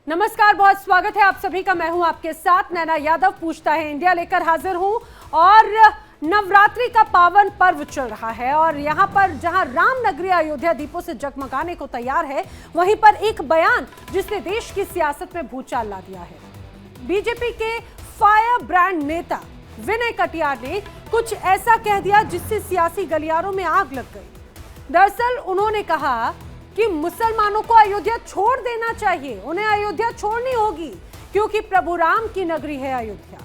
नमस्कार, बहुत स्वागत है आप सभी का। मैं हूं आपके साथ नैना यादव। पूछता है इंडिया लेकर हाजिर हूं और नवरात्रि का पावन पर्व चल रहा है और यहां पर जहां राम नगरी अयोध्या दीपों से जगमगाने को तैयार है, वहीं पर एक बयान जिसने देश की सियासत में भूचाल ला दिया है। बीजेपी के फायर ब्रांड नेता विनय कटियार ने कुछ ऐसा कह दिया जिससे सियासी गलियारों में आग लग गई। दरअसल उन्होंने कहा कि मुसलमानों को अयोध्या छोड़ देना चाहिए, उन्हें अयोध्या छोड़नी होगी क्योंकि प्रभु राम की नगरी है अयोध्या।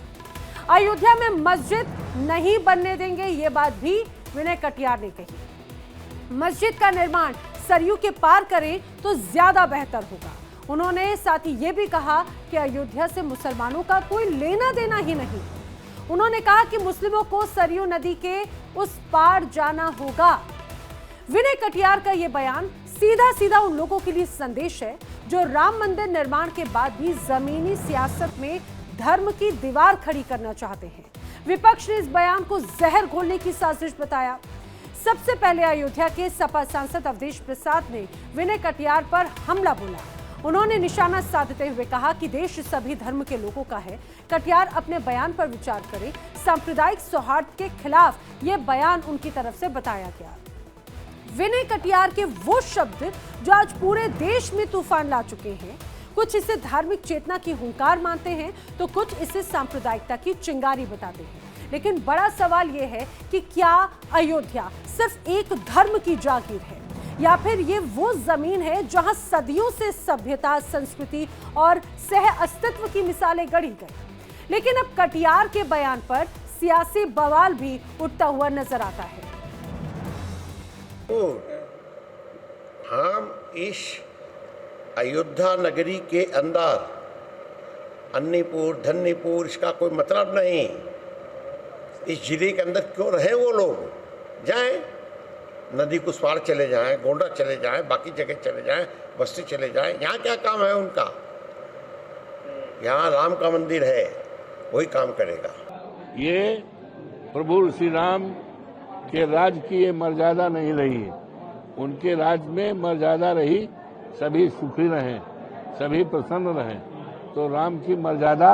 अयोध्या में मस्जिद नहीं बनने देंगे, ये बात भी विनय कटियार ने कही। मस्जिद का निर्माण सरयू के पार करें तो ज्यादा बेहतर होगा। उन्होंने साथ ही ये भी कहा कि अयोध्या से मुसलमानों का कोई लेना देना ही नहीं। उन्होंने कहा कि मुस्लिमों को सरयू नदी के उस पार जाना होगा। विनय कटियार का यह बयान सीधा सीधा उन लोगों के लिए संदेश है जो राम मंदिर निर्माण के बाद भी जमीनी सियासत में धर्म की दीवार खड़ी करना चाहते हैं। विपक्ष ने इस बयान को जहर घोलने की साजिश बताया। सबसे पहले अयोध्या के सपा सांसद अवधेश प्रसाद ने विनय कटियार पर हमला बोला। उन्होंने निशाना साधते हुए कहा कि देश सभी धर्म के लोगों का है। कटियार अपने बयान पर विचार करें। सांप्रदायिक सौहार्द के खिलाफ यह बयान उनकी तरफ से बताया गया। विनय कटियार के वो शब्द जो आज पूरे देश में तूफान ला चुके हैं, कुछ इसे धार्मिक चेतना की हुंकार मानते हैं तो कुछ इसे सांप्रदायिकता की चिंगारी बताते हैं। लेकिन बड़ा सवाल यह है कि क्या अयोध्या सिर्फ एक धर्म की जागीर है या फिर ये वो जमीन है जहां सदियों से सभ्यता, संस्कृति और सह अस्तित्व की मिसालें गढ़ी गई। लेकिन अब कटियार के बयान पर सियासी बवाल भी उठता हुआ नजर आता है। तो हम इस अयोध्या नगरी के अंदर अन्नीपुर, धन्नीपुर, इसका कोई मतलब नहीं। इस जिले के अंदर क्यों रहे वो लोग? जाएं, नदी कुछ पार चले जाएं, गोंडा चले जाएं, बाकी जगह चले जाएं, बस्ती चले जाएं। यहाँ क्या काम है उनका? यहाँ राम का मंदिर है, वही काम करेगा। ये प्रभु श्री राम के राज की ये मर्यादा नहीं रही। उनके राज में मर्यादा रही, सभी सुखी रहें, सभी प्रसन्न रहें, तो राम की मर्यादा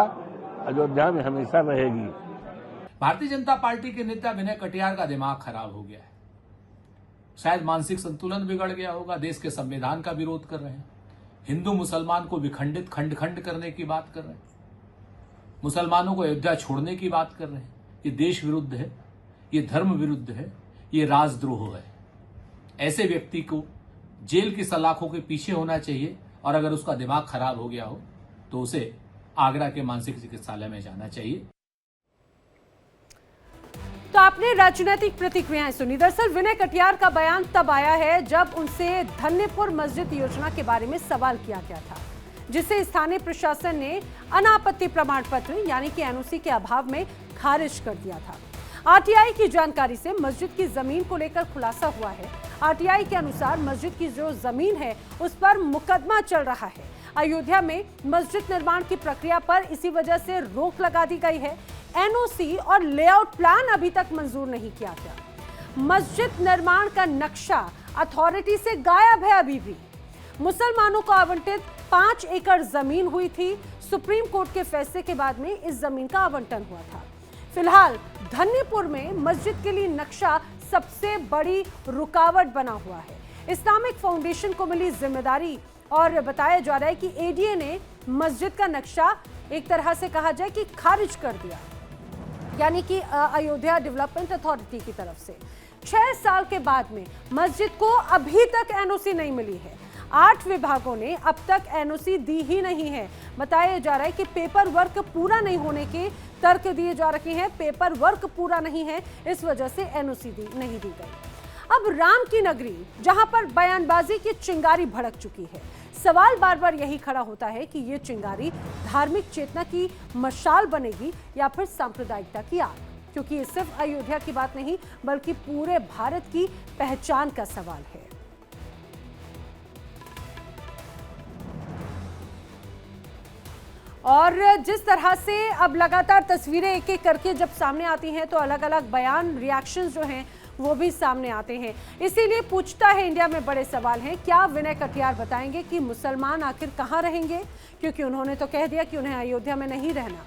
अयोध्या में हमेशा रहेगी। भारतीय जनता पार्टी के नेता विनय कटियार का दिमाग खराब हो गया है। शायद मानसिक संतुलन बिगड़ गया होगा। देश के संविधान का विरोध कर रहे हैं, हिंदू मुसलमान को विखंडित खंड खंड करने की बात कर रहे हैं, मुसलमानों को अयोध्या छोड़ने की बात कर रहे हैं। ये देश विरुद्ध है, ये धर्म विरुद्ध है, ये राजद्रोह है। ऐसे व्यक्ति को जेल की सलाखों के पीछे होना चाहिए और अगर उसका दिमाग खराब हो गया हो तो उसे आगरा के मानसिक चिकित्सालय में जाना चाहिए। तो आपने राजनीतिक प्रतिक्रियाएं सुनी। दरअसल विनय कटियार का बयान तब आया है जब उनसे धन्यपुर मस्जिद योजना के बारे में सवाल किया गया था, जिसे स्थानीय प्रशासन ने अनापत्ति प्रमाण पत्र यानी कि एनओसी के अभाव में खारिज कर दिया था। आरटीआई की जानकारी से मस्जिद की जमीन को लेकर खुलासा हुआ है। आरटीआई के अनुसार मस्जिद की जो जमीन है उस पर मुकदमा चल रहा है। अयोध्या में मस्जिद निर्माण की प्रक्रिया पर इसी वजह से रोक लगा दी गई है। एनओसी और लेआउट प्लान अभी तक मंजूर नहीं किया गया। मस्जिद निर्माण का नक्शा अथॉरिटी से गायब है। अभी भी मुसलमानों को आवंटित 5 एकड़ जमीन हुई थी। सुप्रीम कोर्ट के फैसले के बाद में इस जमीन का आवंटन हुआ था। फिलहाल धन्नीपुर में मस्जिद के लिए नक्शा सबसे बड़ी रुकावट बना हुआ है। इस्लामिक फाउंडेशन को मिली जिम्मेदारी और बताया जा रहा है कि एडीए ने मस्जिद का नक्शा एक तरह से कहा जाए कि खारिज कर दिया, यानी कि अयोध्या डेवलपमेंट अथॉरिटी की तरफ से। 6 साल के बाद में मस्जिद को अभी तक एनओसी नहीं मिली है। 8 विभागों ने अब तक एनओसी दी ही नहीं है। बताया जा रहा है कि पेपर वर्क पूरा नहीं होने के तर्क दिए जा रहे हैं। पेपर वर्क पूरा नहीं है, इस वजह से एनओसी नहीं दी गई। अब राम की नगरी जहां पर बयानबाजी की चिंगारी भड़क चुकी है, सवाल बार बार यही खड़ा होता है कि ये चिंगारी धार्मिक चेतना की मशाल बनेगी या फिर सांप्रदायिकता की आग, क्योंकि ये सिर्फ अयोध्या की बात नहीं बल्कि पूरे भारत की पहचान का सवाल है। और जिस तरह से अब लगातार तस्वीरें एक एक करके जब सामने आती हैं तो अलग अलग बयान, रिएक्शंस जो हैं वो भी सामने आते हैं। इसीलिए पूछता है इंडिया में बड़े सवाल हैं। क्या विनय कटियार बताएंगे कि मुसलमान आखिर कहाँ रहेंगे, क्योंकि उन्होंने तो कह दिया कि उन्हें अयोध्या में नहीं रहना।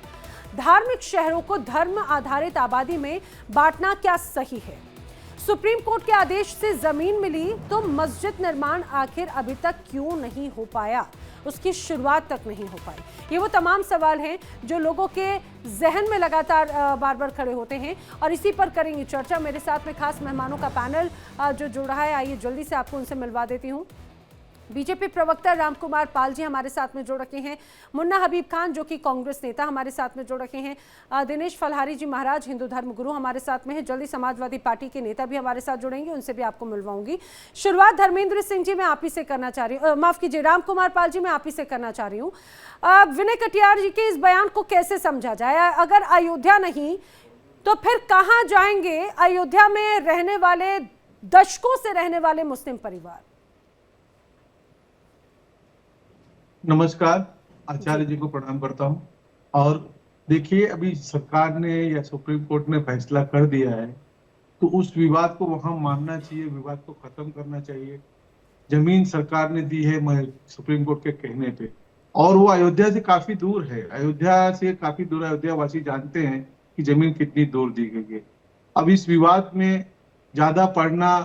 धार्मिक शहरों को धर्म आधारित आबादी में बांटना क्या सही है? सुप्रीम कोर्ट के आदेश से जमीन मिली तो मस्जिद निर्माण आखिर अभी तक क्यों नहीं हो पाया, उसकी शुरुआत तक नहीं हो पाई। ये वो तमाम सवाल हैं जो लोगों के जहन में लगातार बार बार खड़े होते हैं और इसी पर करेंगे चर्चा। मेरे साथ में खास मेहमानों का पैनल जो जुड़ रहा है, आइए जल्दी से आपको उनसे मिलवा देती हूँ। बीजेपी प्रवक्ता रामकुमार पाल जी हमारे साथ में जुड़ रखे हैं, मुन्ना हबीब खान जो कि कांग्रेस नेता हमारे साथ में जुड़ रखे हैं, दिनेश फलहारी जी महाराज हिंदू धर्म गुरु हमारे साथ में है, जल्दी समाजवादी पार्टी के नेता भी हमारे साथ जुड़ेंगे, उनसे भी आपको मिलवाऊंगी। शुरुआत धर्मेंद्र सिंह जी मैं आप ही से करना चाह रही हूँ, माफ कीजिए रामकुमार पाल जी मैं आप ही से करना चाह रही हूँ। विनय कटियार जी के इस बयान को कैसे समझा जाए? अगर अयोध्या नहीं तो फिर कहाँ जाएंगे अयोध्या में रहने वाले, दशकों से रहने वाले मुस्लिम परिवार? नमस्कार, आचार्य जी को प्रणाम करता हूं। और देखिए, अभी सरकार ने या सुप्रीम कोर्ट ने फैसला कर दिया है तो उस विवाद को वहां मानना चाहिए, विवाद को खत्म करना चाहिए। जमीन सरकार ने दी है सुप्रीम कोर्ट के कहने पे, और वो अयोध्या से काफी दूर है, अयोध्या से काफी दूर। अयोध्या वासी जानते हैं कि जमीन कितनी दूर दी गई है। अब इस विवाद में ज्यादा पढ़ना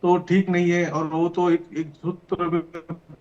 तो ठीक नहीं है, और वो तो एक सूत्र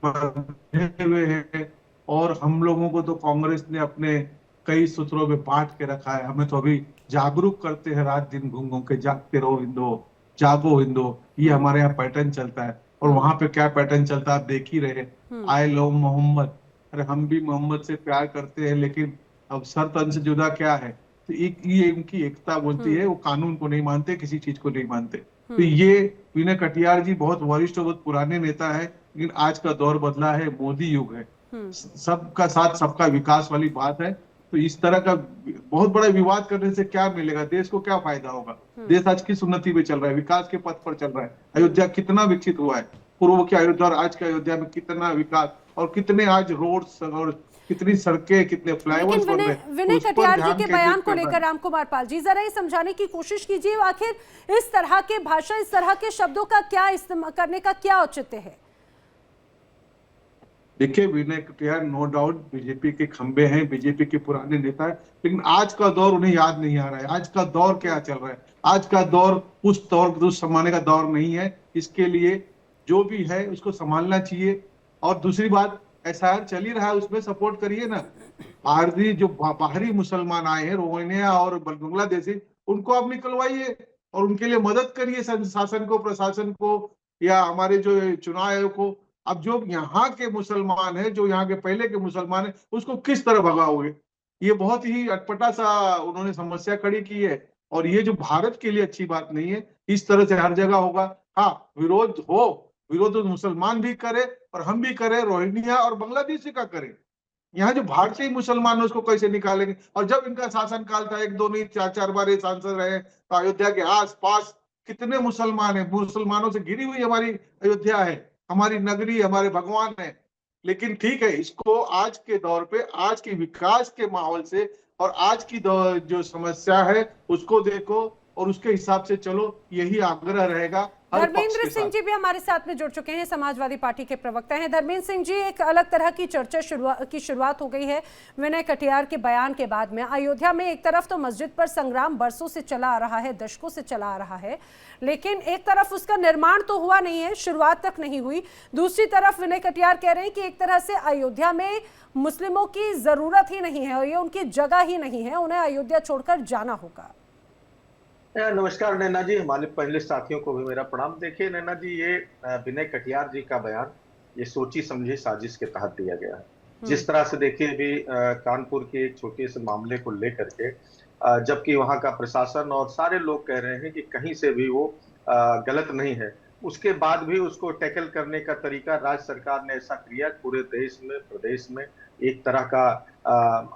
बंधे हुए है, और हम लोगों को तो कांग्रेस ने अपने कई सूत्रों में बांट के रखा है। हमें तो अभी जागरूक करते हैं, रात दिन घूम घूम के, जागते रहो हिंदू, जागो हिंदू, ये हमारे यहाँ पैटर्न चलता है। और वहां पे क्या पैटर्न चलता है आप देख ही रहे, आई लव मोहम्मद। अरे हम भी मोहम्मद से प्यार करते हैं, लेकिन अब सर तन से जुदा क्या है? तो ये उनकी एकता बोलती है, वो कानून को नहीं मानते, किसी चीज को नहीं मानते। तो ये विनय कटियार जी बहुत वरिष्ठ और बहुत पुराने नेता है, लेकिन आज का दौर बदला है, मोदी युग है, सबका साथ सबका विकास वाली बात है। तो इस तरह का बहुत बड़ा विवाद करने से क्या मिलेगा, देश को क्या फायदा होगा? देश आज किस उन्नति में चल रहा है, विकास के पथ पर चल रहा है। अयोध्या कितना विकसित हुआ है, पूर्व के अयोध्या और आज के अयोध्या में कितना विकास, और कितने आज रोड्स और कितनी सड़कें, कितने फ्लाईओवर्स बन रहे हैं। विनय कटियार जी के बयान को लेकर रामकुमार पाल जी जरा ये समझाने की कोशिश कीजिए, आखिर इस तरह के भाषा, इस तरह के शब्दों का क्या इस्तेमाल करने का क्या औचित्य है? देखिए, Vinay Katiyar no doubt BJP के खंबे हैं, बीजेपी के पुराने नेता है, लेकिन आज का दौर उन्हें याद नहीं आ रहा है। आज का दौर क्या चल रहा है? आज का दौर उस जमाने का दौर नहीं है। इसके लिए जो भी है उसको संभालना चाहिए। और दूसरी बात, एसआईआर चल ही रहा है, उसमें सपोर्ट करिए ना। बाहरी मुसलमान आए हैं, रोहिंग्या और बांग्लादेशी, उनको आप निकलवाइए और उनके लिए मदद करिए, शासन को, प्रशासन को, या हमारे जो चुनाव आयोग को। अब जो यहाँ के मुसलमान है, जो यहाँ के पहले के मुसलमान है, उसको किस तरह भगाओगे? ये बहुत ही अटपटा सा उन्होंने समस्या खड़ी की है, और ये जो भारत के लिए अच्छी बात नहीं है। इस तरह से हर जगह होगा। हाँ, विरोध तो मुसलमान भी करे और हम भी करें, रोहिंग्या और बांग्लादेशी का करें। यहाँ जो भारतीय मुसलमान है उसको कैसे निकालेंगे? और जब इनका शासन काल था, एक दो नहीं 4-4 बार ये सांसद रहे, तो अयोध्या के आस पास कितने मुसलमान है, मुसलमानों से घिरी हुई हमारी अयोध्या है, हमारी नगरी, हमारे भगवान है। लेकिन ठीक है, इसको आज के दौर पे, आज के विकास के माहौल से और आज की जो समस्या है उसको देखो और उसके हिसाब से चलो, यही आग्रह रहेगा। धर्मेंद्र सिंह जी भी हमारे साथ में जुड़ चुके हैं, समाजवादी पार्टी के प्रवक्ता हैं। धर्मेंद्र सिंह जी, एक अलग तरह की चर्चा की शुरुआत हो गई है विनय कटियार के बयान के बाद में। अयोध्या में एक तरफ तो मस्जिद पर संग्राम बरसों से चला आ रहा है, दशकों से चला आ रहा है, लेकिन एक तरफ उसका निर्माण तो हुआ नहीं है, शुरुआत तक नहीं हुई। दूसरी तरफ विनय कटियार कह रहे हैं कि एक तरह से अयोध्या में मुस्लिमों की जरूरत ही नहीं है और ये उनकी जगह ही नहीं है, उन्हें अयोध्या छोड़कर जाना होगा। नमस्कार नैना जी, हमारे पहले साथियों को भी मेरा प्रणाम। देखिए नैना जी, ये विनय कटियार जी का बयान ये सोची समझी साजिश के तहत दिया गया है। जिस तरह से देखिए, अभी कानपुर के एक छोटे से मामले को लेकर के, जबकि वहां का प्रशासन और सारे लोग कह रहे हैं कि कहीं से भी वो गलत नहीं है, उसके बाद भी उसको टैकल करने का तरीका राज्य सरकार ने ऐसा किया, पूरे देश में, प्रदेश में एक तरह का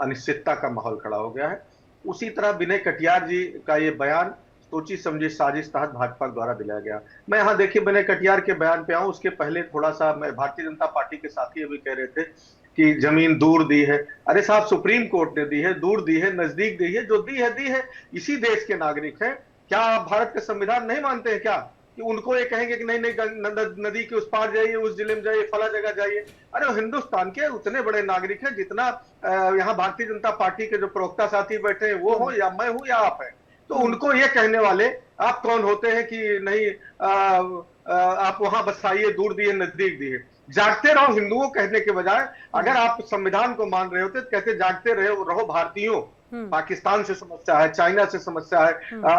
अनिश्चितता का माहौल खड़ा हो गया है। उसी तरह विनय कटियार जी का ये बयान सोची समझी साजिश तहत भाजपा द्वारा दिलाया गया। मैं यहाँ देखिए विनय कटियार के बयान पे आऊं, उसके पहले थोड़ा सा, मैं भारतीय जनता पार्टी के साथी अभी कह रहे थे कि जमीन दूर दी है। अरे साहब, सुप्रीम कोर्ट ने दी है, दूर दी है, नजदीक दी है, जो दी है इसी देश के नागरिक हैं। क्या आप भारत का संविधान नहीं मानते हैं क्या कि उनको ये कहेंगे कि नहीं नहीं नदी के उस पार जाइए, उस जिले में जाइए, फला जगह जाइए? अरे हिंदुस्तान के उतने बड़े नागरिक हैं जितना यहाँ भारतीय जनता पार्टी के जो प्रवक्ता साथी बैठे हैं वो हो या मैं हूं या आप हैं, तो उनको ये कहने वाले आप कौन होते हैं कि नहीं आप वहां बसाइए, दूर दिए नजदीक दिए? जागते रहो हिंदुओं कहने के बजाय अगर आप संविधान को मान रहे होते तो कहते जागते रहो भारतीयों। पाकिस्तान से समस्या है, चाइना से समस्या है,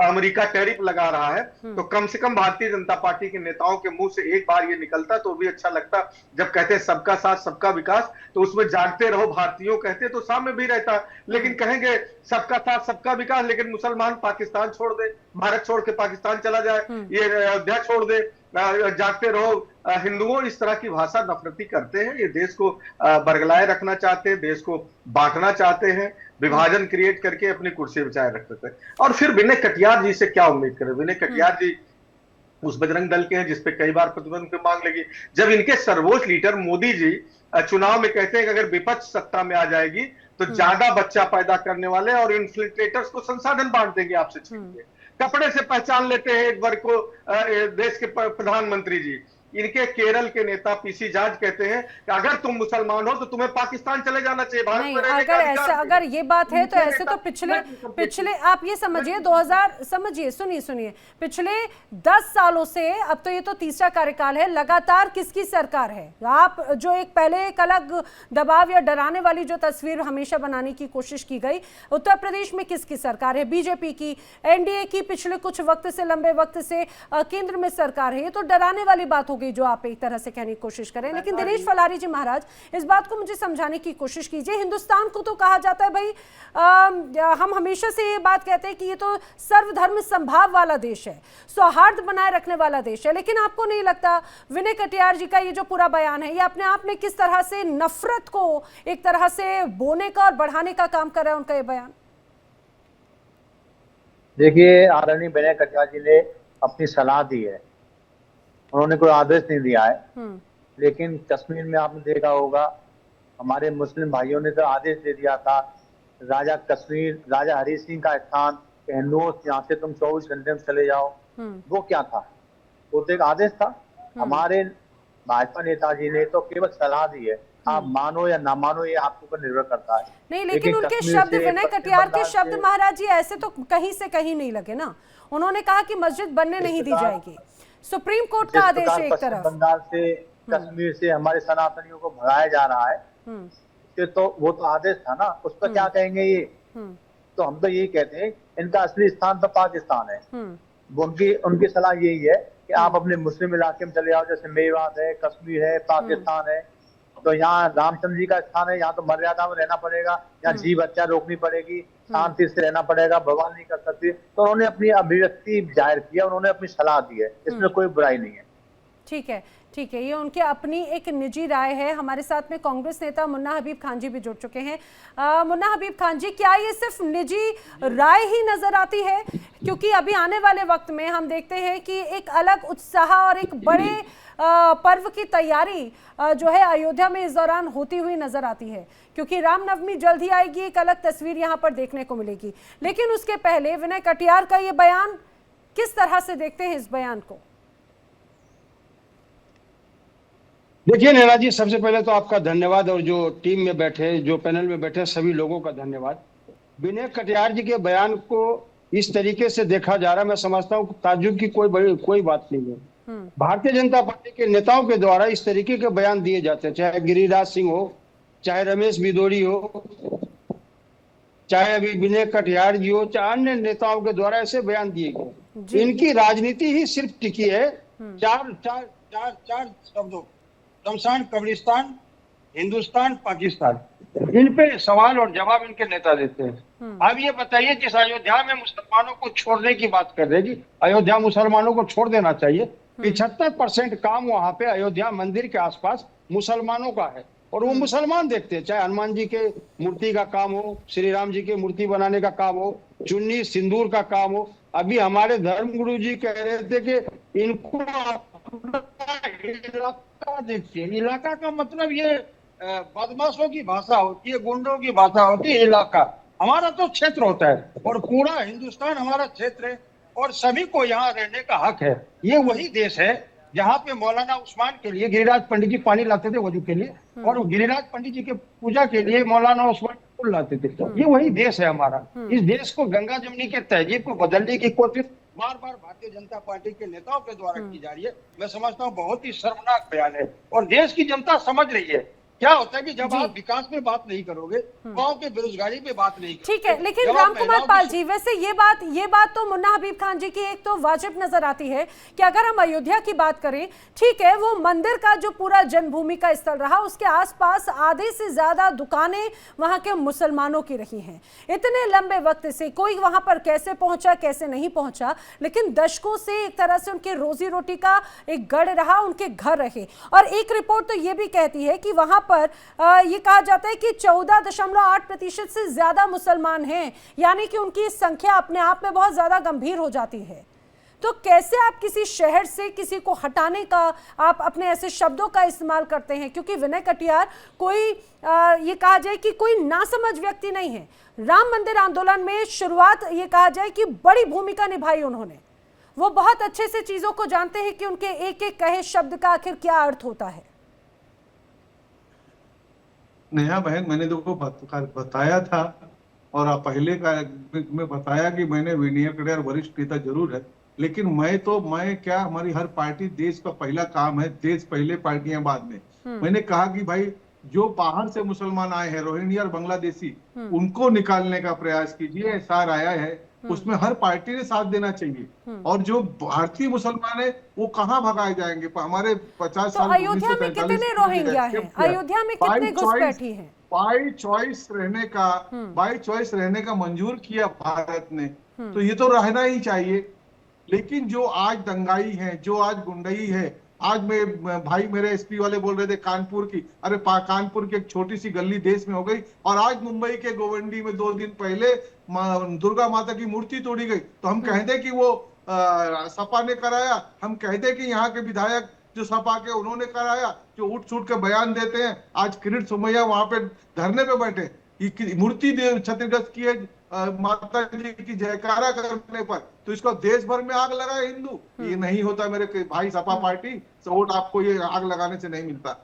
अमेरिका टैरिफ लगा रहा है, तो कम से कम भारतीय जनता पार्टी के नेताओं के मुंह से एक बार ये निकलता तो भी अच्छा लगता। जब कहते हैं सबका साथ सबका विकास, तो उसमें जागते रहो भारतीयों कहते तो सामने भी रहता, लेकिन कहेंगे सबका साथ सबका विकास, लेकिन मुसलमान पाकिस्तान छोड़ दे, भारत छोड़ के पाकिस्तान चला जाए, ये अयोध्या छोड़ दे, जागते रहो हिंदुओं। इस तरह की भाषा नफरती करते हैं, ये देश को बरगलाए रखना चाहते हैं, देश को बांटना चाहते हैं, विभाजन क्रिएट करके अपनी कुर्सी बचाए रखते थे। और फिर विनय कटियार जी से क्या उम्मीद करें? विनय कटियार जी उस बजरंग दल के हैं जिसपे कई बार प्रतिबंध की मांग लगी। जब इनके सर्वोच्च लीडर मोदी जी चुनाव में कहते हैं कि अगर विपक्ष सत्ता में आ जाएगी तो ज्यादा बच्चा पैदा करने वाले और इन्फ्लिट्रेटर्स को संसाधन बांट देंगे आपसे छीन के, कपड़े से पहचान लेते हैं एक वर्ग को देश के प्रधानमंत्री जी। इनके केरल के नेता पीसी जॉर्ज कहते हैं कि अगर तुम मुसलमान हो तो तुम्हें पाकिस्तान चले जाना चाहिए, भारत में रहने का अधिकार नहीं। अगर ये बात है तो ऐसे तो पिछले आप ये समझिए 2000 समझिए सुनिए पिछले 10 सालों से, अब तो ये तो तीसरा कार्यकाल है, लगातार किसकी सरकार है? आप जो एक पहले एक अलग दबाव या डराने वाली जो तस्वीर हमेशा बनाने की कोशिश की गई, उत्तर प्रदेश में किसकी सरकार है? बीजेपी की, एनडीए की पिछले कुछ वक्त से, लंबे वक्त से केंद्र में सरकार है। ये तो डराने वाली बात होगी जो आप एक तरह से कहने की कोशिश करें। लेकिन दिनेश फलारी जी महाराज, इस बात को मुझे समझाने की कोशिश कीजिए। हिंदुस्तान को तो कहा जाता है भाई, हम हमेशा से ये बात कहते हैं कि ये तो सर्वधर्म संभाव वाला देश है, सौहार्द बनाए रखने वाला देश है, लेकिन आपको नहीं लगता विनय कटियार जी का ये जो पूरा बयान है, ये अपने आप में किस तरह से नफरत को एक तरह से बोने का और बढ़ाने का काम कर रहा है उनका ये बयान? देखिए, आदरणीय विनय कटियार जी ने अपनी सलाह दी है, उन्होंने कोई आदेश नहीं दिया है। लेकिन कश्मीर में आपने देखा होगा, हमारे मुस्लिम भाइयों ने तो आदेश दे दिया था, राजा हरि सिंह का स्थान हिंदुओं यहाँ से तुम 24 घंटे में चले जाओ। वो क्या था? वो तो एक आदेश था। हमारे भाजपा नेताजी ने तो केवल सलाह दी है, आप मानो या ना मानो ये आपके ऊपर निर्भर करता है। नहीं, लेकिन उनके शब्द, विनय कटियार के शब्द महाराज जी ऐसे तो कहीं से कहीं नहीं लगे ना। उन्होंने कहा कि मस्जिद बनने नहीं दी जाएगी, सुप्रीम कोर्ट का आदेश है एक तरफ। बंगाल से, कश्मीर से हमारे सनातनियों को भगाया जा रहा है, तो वो तो आदेश था ना, उस पर क्या कहेंगे ये? तो हम तो यही कहते हैं, इनका असली स्थान तो पाकिस्तान है। उनकी सलाह यही है कि आप अपने मुस्लिम इलाके में चले जाओ, जैसे मेवात है, कश्मीर है, पाकिस्तान है, तो यहाँ रामचंद्र जी का स्थान है, यहाँ तो मर्यादा में रहना पड़ेगा, यहाँ जीव हत्या रोकनी पड़ेगी, शांति से रहना पड़ेगा, बवाल नहीं कर सकती। तो उन्होंने अपनी अभिव्यक्ति जाहिर किया, उन्होंने अपनी सलाह दी है, इसमें कोई बुराई नहीं है। ठीक है, ठीक है, ये उनकी अपनी एक निजी राय है। हमारे साथ में कांग्रेस नेता मुन्ना हबीब खान जी भी जुड़ चुके हैं। मुन्ना हबीब खान जी, क्या ये सिर्फ निजी राय ही नजर आती है? क्योंकि अभी आने वाले वक्त में हम देखते हैं कि एक अलग उत्साह और एक बड़े पर्व की तैयारी जो है अयोध्या में इस दौरान होती हुई नजर आती है, क्योंकि रामनवमी जल्द ही आएगी, एक अलग तस्वीर यहाँ पर देखने को मिलेगी। लेकिन उसके पहले विनय कटियार का ये बयान, किस तरह से देखते हैं इस बयान को? देखिए नैना जी, सबसे पहले तो आपका धन्यवाद, और जो टीम में बैठे, जो पैनल में बैठे सभी लोगों का धन्यवाद। विनय कटियार जी के बयान को इस तरीके से देखा जा रहा है, मैं समझता हूँ ताज्जुब की कोई बात नहीं है। भारतीय जनता पार्टी के नेताओं के द्वारा इस तरीके के बयान दिए जाते हैं, चाहे गिरिराज सिंह हो, चाहे रमेश बिदोड़ी हो, चाहे अभी विनय कटियार जी हो, चाहे अन्य नेताओं के द्वारा ऐसे बयान दिए गए। इनकी राजनीति ही सिर्फ टिकी है चार शब्दों, शमशान, कब्रिस्तान, हिंदुस्तान, पाकिस्तान। इन पे सवाल और जवाब इनके नेता देते हैं। अब ये बताइए, जिस अयोध्या में मुसलमानों को छोड़ने की बात कर रहे हैं, अयोध्या मुसलमानों को छोड़ देना चाहिए। 75% काम वहां पे अयोध्या मंदिर के आसपास मुसलमानों का है, और वो मुसलमान देखते हैं, चाहे हनुमान जी के मूर्ति का काम हो, श्री राम जी के मूर्ति बनाने का काम हो, चुन्नी सिंदूर का काम हो। अभी हमारे धर्म गुरु जी कह रहे थे कि इनको इलाका देखिए, इलाका का मतलब ये बदमाशों की भाषा होती है, गुंडों की भाषा होती है। इलाका हमारा तो क्षेत्र होता है, और पूरा हिंदुस्तान हमारा क्षेत्र है। और सभी को यहाँ रहने का हक है। ये वही देश है जहाँ पे मौलाना उस्मान के लिए गिरिराज पंडित जी पानी लाते थे वजू के लिए, और गिरिराज पंडित जी के पूजा के लिए मौलाना उस्मान फूल लाते थे। ये वही देश है हमारा। इस देश को गंगा जमुनी के तहजीब को बदलने की कोशिश बार बार भारतीय जनता पार्टी के नेताओं के द्वारा की जा रही है। मैं समझता हूँ बहुत ही शर्मनाक बयान है, और देश की जनता समझ रही है। क्या होता है कि जब आप विकास पे बात नहीं करोगे, गांव के बेरोजगारी पे बात नहीं करोगे। ठीक है, लेकिन रामकुमार पाल जी, वैसे ये बात तो मुन्ना हबीब खान जी की एक तो वाजिब नजर आती है कि अगर हम अयोध्या की बात करें, ठीक है, वो मंदिर का जो पूरा जन्मभूमि का स्थल रहा, उसके आसपास आधे से ज्यादा दुकानें वहां के मुसलमानों की रही हैं। इतने लंबे वक्त से कोई वहां पर कैसे पहुंचा, कैसे नहीं पहुंचा, लेकिन दशकों से एक तरह से उनके रोजी रोटी का एक गढ़ रहा, उनके घर रहे। और एक रिपोर्ट तो ये भी कहती है कि वहां पर ये कहा जाता है कि 14.8% से ज्यादा मुसलमान हैं, यानी कि उनकी संख्या अपने आप में बहुत ज्यादा गंभीर हो जाती है। तो कैसे आप किसी शहर से किसी को हटाने का आप अपने ऐसे शब्दों का इस्तेमाल करते हैं? क्योंकि विनय कटियार कोई ये कहा जाए कि कोई नासमझ व्यक्ति नहीं है। राम मंदिर आंदोलन में शुरुआत ये कहा जाए कि बड़ी भूमिका निभाई उन्होंने। वो बहुत अच्छे से चीजों को जानते हैं कि उनके एक एक कहे शब्द का आखिर क्या अर्थ होता है। नेहा बहन, मैंने तो बताया था, और पहले का मैं बताया कि मैंने विनय कटियार वरिष्ठ नेता जरूर है, लेकिन मैं क्या, हमारी हर पार्टी, देश का पहला काम है, देश पहले पार्टियां बाद में। मैंने कहा कि भाई जो बाहर से मुसलमान आए हैं, रोहिंग्या और बांग्लादेशी, उनको निकालने का प्रयास कीजिए। एसआर आया है, उसमें हर पार्टी ने साथ देना चाहिए। और जो भारतीय मुसलमान है वो कहाँ भगाए जाएंगे? हमारे 50 साल अयोध्या में कितने रोहिंग्या हैं? अयोध्या में कितने घुसपैठी हैं? बाई चॉइस रहने का मंजूर किया भारत ने, तो ये तो रहना ही चाहिए। लेकिन जो आज दंगाई है, जो आज गुंडई है, आज में भाई मेरे एसपी वाले बोल रहे थे कानपुर की, अरे कानपुर की एक छोटी सी गली देश में हो गई, और आज मुंबई के गोवंडी में 2 दिन पहले दुर्गा माता की मूर्ति तोड़ी गई। तो हम कहते कि वो सपा ने कराया, हम कहते कि यहाँ के विधायक जो सपा के उन्होंने कराया, जो उठ छूट के बयान देते हैं। आज किरीट सोमैया वहां पे धरने पे बैठे, मूर्ति क्षतिग्रस्त की है माता जी की जयकारा करने पर, तो इसको देश भर में आग लगाए हिंदू। ये नहीं होता मेरे भाई, सपा पार्टी से वोट आपको ये आग लगाने से नहीं मिलता।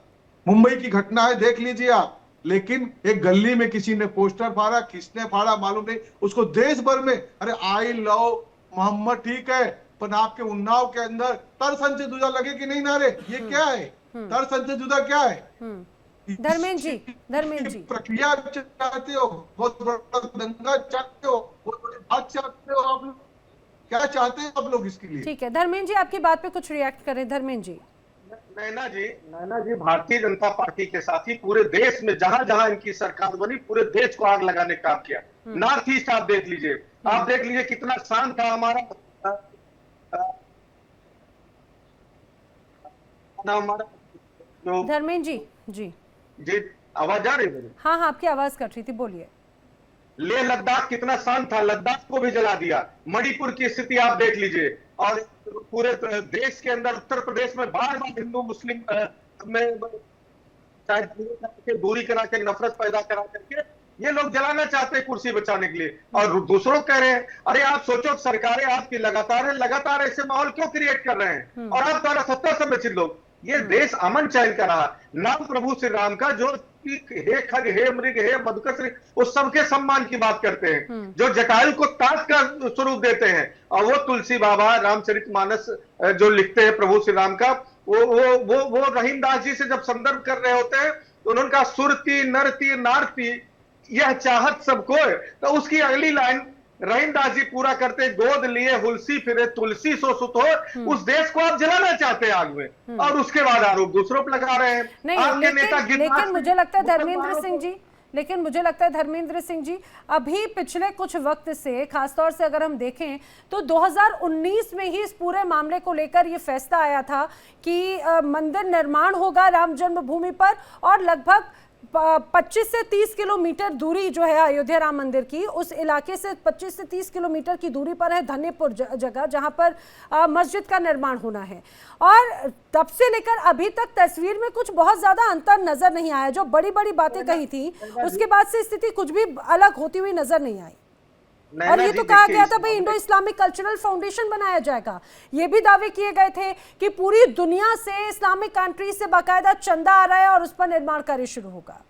मुंबई की घटना है, देख लीजिए आप। लेकिन एक गली में किसी ने पोस्टर फाड़ा, किसने फाड़ा मालूम नहीं, उसको देश भर में, अरे आई लव मोहम्मद ठीक है, पर आपके उन्नाव के अंदर तरसन से जुदा लगे कि नहीं नारे? ये क्या है? तरसन से जुदा क्या है? धर्मेंद्र जी प्रक्रिया चाहते हो, बहुत बड़ा दंगा चाहते हो, बहुत बड़ी बात चाहते हो, आप लोग क्या चाहते हैं आप लोग इसके लिए? ठीक है, धर्मेंद्र जी आपकी बात पे कुछ रिएक्ट करें। धर्मेंद्र जी। नैना जी भारतीय जनता पार्टी के साथ ही पूरे देश में जहां जहां इनकी सरकार बनी, पूरे देश को आग लगाने का काम किया। नॉर्थ ईस्ट आप देख लीजिए, कितना शांत था हमारा धर्मेंद्र जी आवाज आ रही है? हाँ, आपकी आवाज कट रही थी, बोलिए। लेह लद्दाख कितना शांत था, लद्दाख को भी जला दिया। मणिपुर की स्थिति आप देख लीजिए, और पूरे देश के अंदर उत्तर प्रदेश में बार बार हिंदू मुस्लिम में दूरी करा के, नफरत पैदा करा करके ये लोग जलाना चाहते हैं कुर्सी बचाने के लिए। और दूसरों कह रहे हैं, अरे आप सोचो, सरकारें आपकी लगातार ऐसे माहौल क्यों क्रिएट कर रहे हैं, और आप द्वारा सत्ता से बेचित लोग। ये देश अमन चैन का रहा, नाम प्रभु श्री राम का, जो हे खग हे मृग हे मधुकर, उस सबके सम्मान की बात करते हैं, जो जटायु को ताज का स्वरूप देते हैं। और वो तुलसी बाबा रामचरितमानस जो लिखते हैं प्रभु श्री राम का, वो रहीमदास जी से जब संदर्भ कर रहे होते हैं, तो उन्होंने कहा सुरती नरती नारती यह चाहत सबको है। तो उसकी अगली लाइन रहीमदास जी पूरा करते, गोद लिए हुलसी फिरे तुलसी सो सुत हो। उस देश को आप जलाना चाहते हैं आग में, और उसके बाद आरोप दूसरों पर लगा रहे हैं। लेकिन मुझे लगता है धर्मेंद्र सिंह जी अभी पिछले कुछ वक्त से, खासतौर से अगर हम देखें तो 2019 में ही इस पूरे मामले को लेकर ये फैसला आया था कि मंदिर निर्माण होगा राम जन्मभूमि पर, और लगभग 25 से 30 किलोमीटर दूरी जो है अयोध्या राम मंदिर की, उस इलाके से 25 से 30 किलोमीटर की दूरी पर है धन्यपुर जगह, जहां पर मस्जिद का निर्माण होना है। और तब से लेकर अभी तक तस्वीर में कुछ बहुत ज्यादा अंतर नजर नहीं आया। जो बड़ी बड़ी बातें कही थी, उसके बाद से स्थिति कुछ भी अलग होती हुई नजर नहीं आई। और ये तो कहा गया था भाई इंडो इस्लामिक कल्चरल फाउंडेशन बनाया जाएगा। ये भी दावे किए गए थे कि पूरी दुनिया से, इस्लामिक कंट्री से बाकायदा चंदा आ रहा है और उस पर निर्माण कार्य शुरू होगा।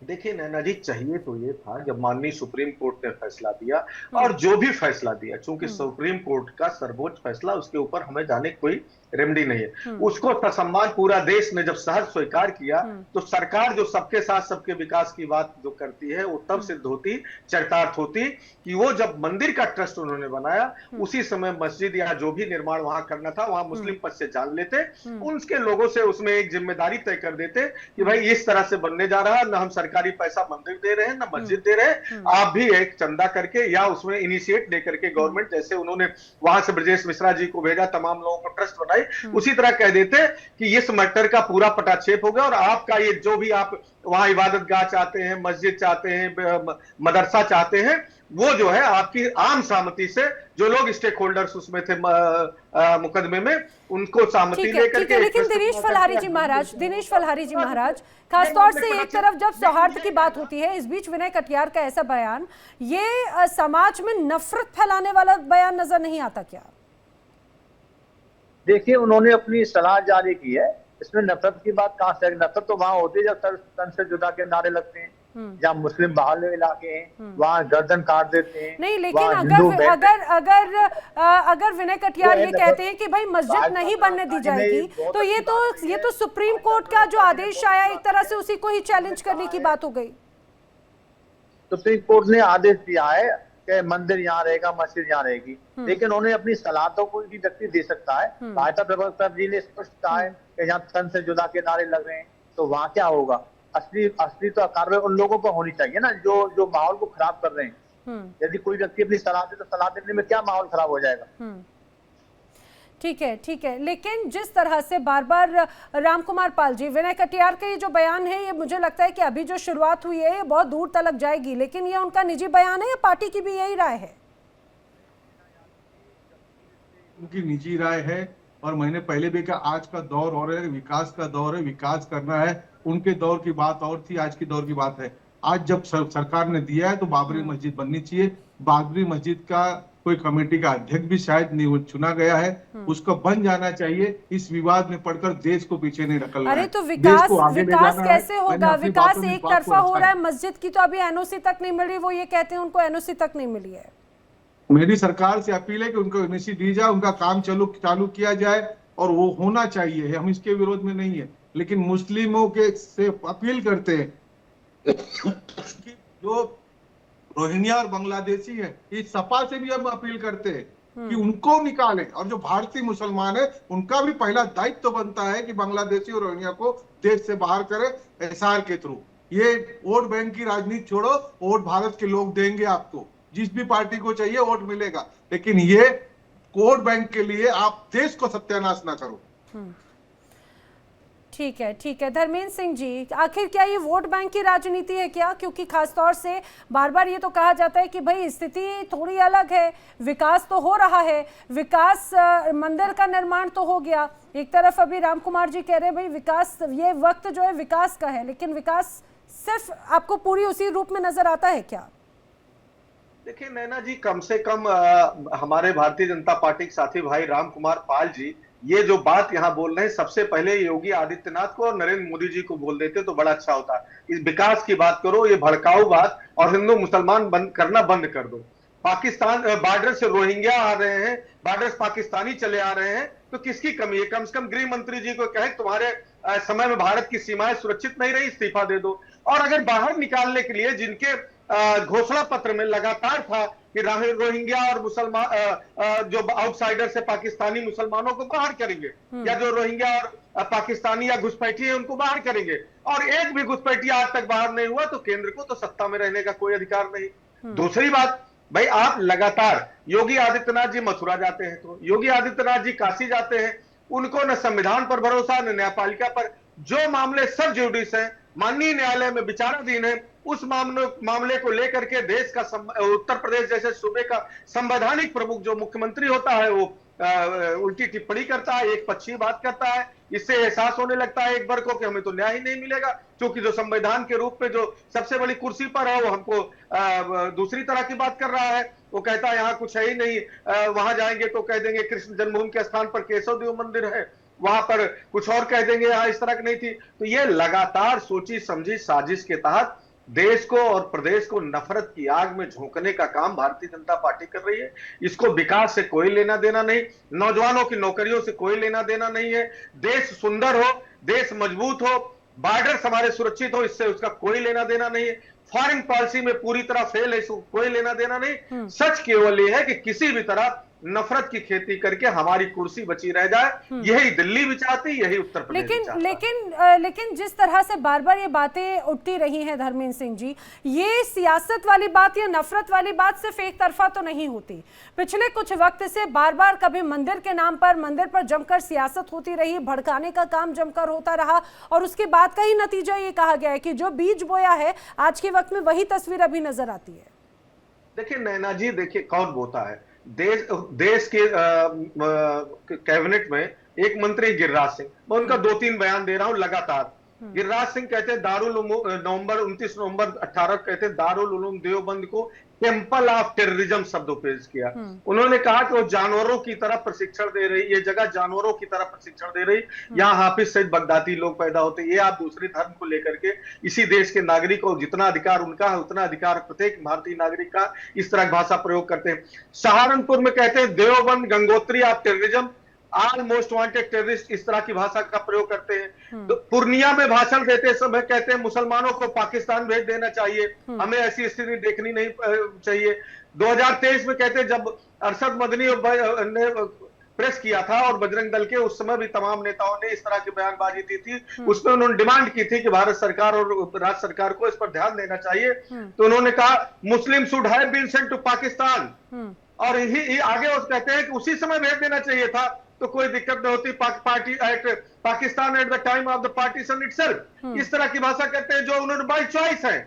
देखिए नैना जी, चाहिए तो ये था जब माननीय सुप्रीम कोर्ट ने फैसला दिया, और जो भी फैसला दिया, चूंकि सुप्रीम कोर्ट का सर्वोच्च फैसला, उसके ऊपर हमें जाने की कोई रेमेडी नहीं है, उसको ससम्मान पूरा देश ने जब सहज स्वीकार किया, तो सरकार जो सबके साथ सबके विकास की बात जो करती है वो तब सिद्ध होती, चरितार्थ होती कि वो जब मंदिर का ट्रस्ट उन्होंने बनाया, उसी समय मस्जिद या जो भी निर्माण वहां करना था वहां मुस्लिम पक्ष से जान लेते, उनके लोगों से उसमें एक जिम्मेदारी तय कर देते कि भाई इस तरह से बनने जा रहा है, ना हम सरकारी पैसा मंदिर दे रहे हैं ना मस्जिद दे रहे हैं, आप भी एक चंदा करके या उसमें इनिशिएट दे करके गवर्नमेंट, जैसे उन्होंने वहां से ब्रजेश मिश्रा जी को भेजा, तमाम लोगों को ट्रस्ट बनाई, उसी तरह कह देते कि इस मैटर का पूरा पटाक्षेप हो गया और आपका ये जो भी आप वहां इबादत गाह चाहते हैं, मस्जिद चाहते हैं, मदरसा चाहते हैं, वो जो है आपकी आम सहमति से जो लोग स्टेक होल्डर्स उसमें थे मुकदमे में, उनको सहमति लेकर के। लेकिन दिनेश फलहारी जी महाराज, खासतौर से एक तरफ जब सौहार्द की बात होती है, इस बीच विनय कटियार का ऐसा बयान, ये समाज में नफरत फैलाने वाला बयान नजर नहीं आता क्या? देखिए, उन्होंने अपनी सलाह जारी की है, इसमें नफरत की बात कहां से? नफरत तो वहां होती है जब तन से जुदा के नारे लगते हैं, जहाँ मुस्लिम बाहुल्य इलाके हैं वहां गर्दन काट देते हैं। नहीं, लेकिन अगर विनय कटियार ये कहते हैं कि भाई मस्जिद नहीं बनने दी जाएगी, तो ये तो सुप्रीम कोर्ट का जो आदेश आया, एक तरह से उसी को ही चैलेंज करने की बात हो गई। सुप्रीम कोर्ट ने आदेश दिया है कि मंदिर यहाँ रहेगा, मस्जिद यहाँ रहेगी, लेकिन उन्हें अपनी सलाह तो कोई भी व्यक्ति दे सकता है। भाजपा प्रवक्ता जी ने स्पष्ट कहा है कि जहाँ तन से जुदा के नारे लग रहे हैं, तो वहाँ क्या होगा? असली तो कार्रवाई उन लोगों पर होनी चाहिए ना जो माहौल को खराब कर रहे हैं। यदि कोई व्यक्ति अपनी सलाह दे, तो सलाह देने में क्या माहौल खराब हो जाएगा? ठीक है, लेकिन जिस तरह से बार बार रामकुमार पाल जी, विनय कटियार का ये जो बयान है, ये मुझे लगता है कि अभी जो शुरुआत हुई है ये बहुत दूर तक जाएगी, लेकिन ये उनका निजी बयान है या पार्टी की भी यही राय है? उनकी निजी राय है, और मैंने पहले भी कहा आज का दौर और है, विकास का दौर है, विकास करना है। उनके दौर की बात और थी, आज की दौर की बात है। आज जब सरकार ने दिया है तो बाबरी मस्जिद बननी चाहिए। बाबरी मस्जिद का कोई कमेटी का अध्यक्ष भी शायद चुना गया है, उसको बन जाना चाहिए। इस विवाद में पड़कर देश को पीछे नहीं रखना। अरे तो विकास कैसे होगा? विकास एक तरफा हो रहा है। मस्जिद की तो अभी एनओसी तक नहीं मिल रही, वो ये कहते हैं उनको एनओसी तक नहीं मिली है। मेरी सरकार से अपील है कि उनको एनओसी दी जाए, उनका काम चालू किया जाए, और वो होना चाहिए। हम इसके विरोध में नहीं है, लेकिन मुस्लिमों के से अपील करते हैं कि जो रोहिंग्या और बांग्लादेशी है, इस सपा से भी हम अपील करते हैं कि उनको निकालें, और जो भारतीय मुसलमान है उनका भी पहला दायित्व तो बनता है कि बांग्लादेशी और रोहिंग्या को देश से बाहर करें एसआर के थ्रू। ये वोट बैंक की राजनीति छोड़ो, वोट भारत के लोग देंगे आपको, जिस भी पार्टी को चाहिए वोट मिलेगा, लेकिन ये वोट बैंक के लिए आप देश को सत्यानाश ना करो। ठीक है। धर्मेंद्र सिंह जी, आखिर क्या ये वोट बैंक की राजनीति है क्या? क्योंकि खासतौर से बार बार ये तो कहा जाता है कि भाई स्थिति थोड़ी अलग है, विकास तो हो रहा है, विकास मंदिर का निर्माण तो हो गया, एक तरफ अभी रामकुमार जी कह रहे हैं भाई विकास, ये वक्त जो है विकास का है, लेकिन विकास सिर्फ आपको पूरी उसी रूप में नजर आता है क्या? देखिए नैना जी, कम से कम हमारे भारतीय जनता पार्टी के साथी भाई रामकुमार पाल जी ये जो बात यहाँ बोल रहे हैं, सबसे पहले योगी आदित्यनाथ को और नरेंद्र मोदी जी को बोल देते तो बड़ा अच्छा होता। इस विकास की बात करो, ये भड़काऊ बात, और हिंदू मुसलमान करना बंद कर दो। पाकिस्तान बॉर्डर से रोहिंग्या आ रहे हैं, बॉर्डर से पाकिस्तानी चले आ रहे हैं, तो किसकी कमी है? कम से कम गृह मंत्री जी को कहे तुम्हारे समय में भारत की सीमाएं सुरक्षित नहीं रही, इस्तीफा दे दो। और अगर बाहर निकालने के लिए जिनके घोषणा पत्र में लगातार था कि रोहिंग्या और मुसलमान जो आउटसाइडर से पाकिस्तानी मुसलमानों को बाहर करेंगे, या जो रोहिंग्या और पाकिस्तानी या घुसपैठी है उनको बाहर करेंगे, और एक भी घुसपैठी आज तक बाहर नहीं हुआ, तो केंद्र को तो सत्ता में रहने का कोई अधिकार नहीं। दूसरी बात, भाई आप लगातार योगी आदित्यनाथ जी मथुरा जाते हैं, तो योगी आदित्यनाथ जी काशी जाते हैं, उनको न संविधान पर भरोसा न न्यायपालिका पर। जो मामले सब जुडिस है, माननीय न्यायालय में विचाराधीन है, उस मामले को लेकर के देश का उत्तर प्रदेश जैसे सूबे का संवैधानिक प्रमुख जो मुख्यमंत्री होता है, वो उल्टी टिप्पणी करता है, एक पक्षीय बात करता है। इससे एहसास होने लगता है एक वर्ग को कि हमें तो न्याय ही नहीं मिलेगा, क्योंकि जो संविधान के रूप में जो सबसे बड़ी कुर्सी पर है वो हमको दूसरी तरह की बात कर रहा है। वो कहता है यहाँ कुछ है ही नहीं, वहां जाएंगे तो कह देंगे कृष्ण जन्मभूमि के स्थान पर केशव देव मंदिर है, वहां पर कुछ और कह देंगे, यहाँ इस तरह की नहीं थी। तो ये लगातार सोची समझी साजिश के तहत देश को और प्रदेश को नफरत की आग में झोंकने का काम भारतीय जनता पार्टी कर रही है। इसको विकास से कोई लेना देना नहीं, नौजवानों की नौकरियों से कोई लेना देना नहीं है। देश सुंदर हो, देश मजबूत हो, बॉर्डर्स हमारे सुरक्षित हो, इससे उसका कोई लेना देना नहीं है। फॉरेन पॉलिसी में पूरी तरह फेल है, इसको कोई लेना देना नहीं। सच केवल ये है कि किसी भी तरह नफरत की खेती करके हमारी कुर्सी बची रह जाए, यही दिल्ली भी चाहती, यही उत्तर प्रदेश भी चाहता। लेकिन जिस तरह से बार बार ये बातें उठती रही हैं धर्मेंद्र सिंह जी, ये सियासत वाली बात या नफरत वाली बात सिर्फ एक तरफा तो नहीं होती। पिछले कुछ वक्त से बार बार कभी मंदिर के नाम पर, मंदिर पर जमकर सियासत होती रही, भड़काने का काम जमकर होता रहा, और उसके बाद का ही नतीजा ये कहा गया है कि जो बीज बोया है आज के वक्त में वही तस्वीर अभी नजर आती है। देखिए नैना जी, देखिए कौन बोता है देश के कैबिनेट में एक मंत्री गिरिराज सिंह, मैं उनका 2-3 बयान दे रहा हूं लगातार। गिरिराज सिंह कहते हैं नवंबर 29 नवंबर 18 कहते हैं दारुल उलूम देवबंद को टेंपल ऑफ टेररिज्म शब्द पेश किया। उन्होंने कहा कि वो जानवरों की तरह प्रशिक्षण दे रही, ये जगह जानवरों की तरह प्रशिक्षण दे रही, यहाँ हाफिज सईद बगदादी लोग पैदा होते। ये आप दूसरे धर्म को लेकर के इसी देश के नागरिक को जितना अधिकार उनका है उतना अधिकार प्रत्येक भारतीय नागरिक का, इस तरह की भाषा प्रयोग करते हैं। सहारनपुर में कहते हैं Deoband Gangotri of terrorism, all most wanted terrorist, इस तरह की भाषा का प्रयोग करते हैं। तो पूर्णिया में भाषण देते समय कहते हैं मुसलमानों को पाकिस्तान भेज देना चाहिए, हमें ऐसी स्थिति देखनी नहीं चाहिए। 2023 में कहते हैं जब अरशद मदनी ने प्रेस किया था और बजरंग दल के, उस समय भी तमाम नेताओं ने इस तरह की बयानबाजी दी थी। उसमें उन्होंने डिमांड की थी कि भारत सरकार और राज्य सरकार को इस पर ध्यान देना चाहिए। तो उन्होंने कहा Muslim should have been sent to Pakistan, और यही आगे वो कहते हैं कि उसी समय भेज देना चाहिए था तो कोई दिक्कत नहीं होती, Pakistan at the time of the partition itself, इस तरह की भाषा कहते हैं जो उन्होंने बाई चॉइस है,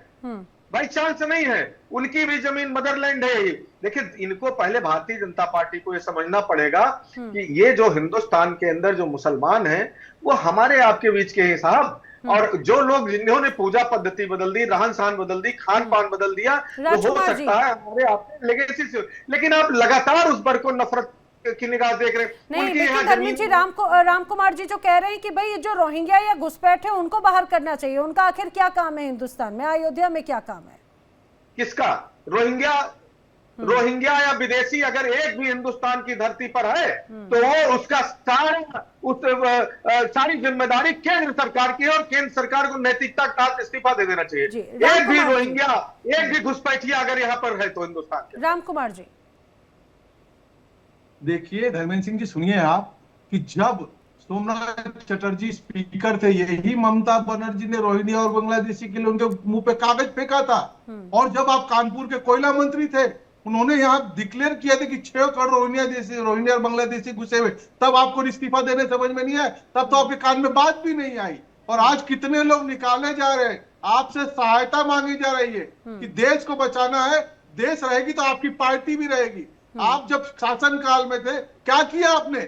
बाई चांस नहीं है, उनकी भी जमीन मदरलैंड है। देखिए इनको पहले भारतीय जनता पार्टी को यह समझना पड़ेगा कि ये जो हिंदुस्तान के अंदर जो मुसलमान हैं वो हमारे आपके बीच के हिसाब, और जो लोग जिन्होंने पूजा पद्धति बदल दी, रहन सहन बदल दी, खान पान बदल दिया, तो हो सकता है हमारे आपके लेगेसी से, लेकिन आप लगातार उस वर्ग को नफरत की निगाह देख रहे हैं। नहीं, लेकिन धर्मेंद्र जी राम कुमार जी जो कह रहे हैं कि भाई जो रोहिंग्या या घुसपैठ है उनको बाहर करना चाहिए, उनका आखिर क्या काम है हिंदुस्तान में, अयोध्या में क्या काम है? किसका? रोहिंग्या या विदेशी अगर एक भी हिंदुस्तान की धरती पर है तो वो उसका सारी जिम्मेदारी केंद्र सरकार की है, और केंद्र सरकार को नैतिकता का इस्तीफा दे देना चाहिए। एक भी रोहिंग्या, एक भी घुसपैठिया अगर यहाँ पर है तो हिंदुस्तान के। राम कुमार जी देखिए धर्मेंद्र सिंह जी, सुनिए आप कि जब सोमनाथ चटर्जी स्पीकर थे, यही ममता बनर्जी ने रोहिंग्या और बांग्लादेशी के लिए उनके मुंह पे कागज फेंका था। और जब आप कानपुर के कोयला मंत्री थे, उन्होंने यहाँ डिक्लेयर किया था कि 6 करोड़ रोहिंग्या और बांग्लादेशी घुसे हुए, तब आपको इस्तीफा देने समझ में नहीं आया, तब तो आपके कान में बात भी नहीं आई। और आज कितने लोग निकाले जा रहे हैं, आपसे सहायता मांगी जा रही है कि देश को बचाना है, देश रहेगी तो आपकी पार्टी भी रहेगी। आप जब शासन काल में थे क्या किया आपने?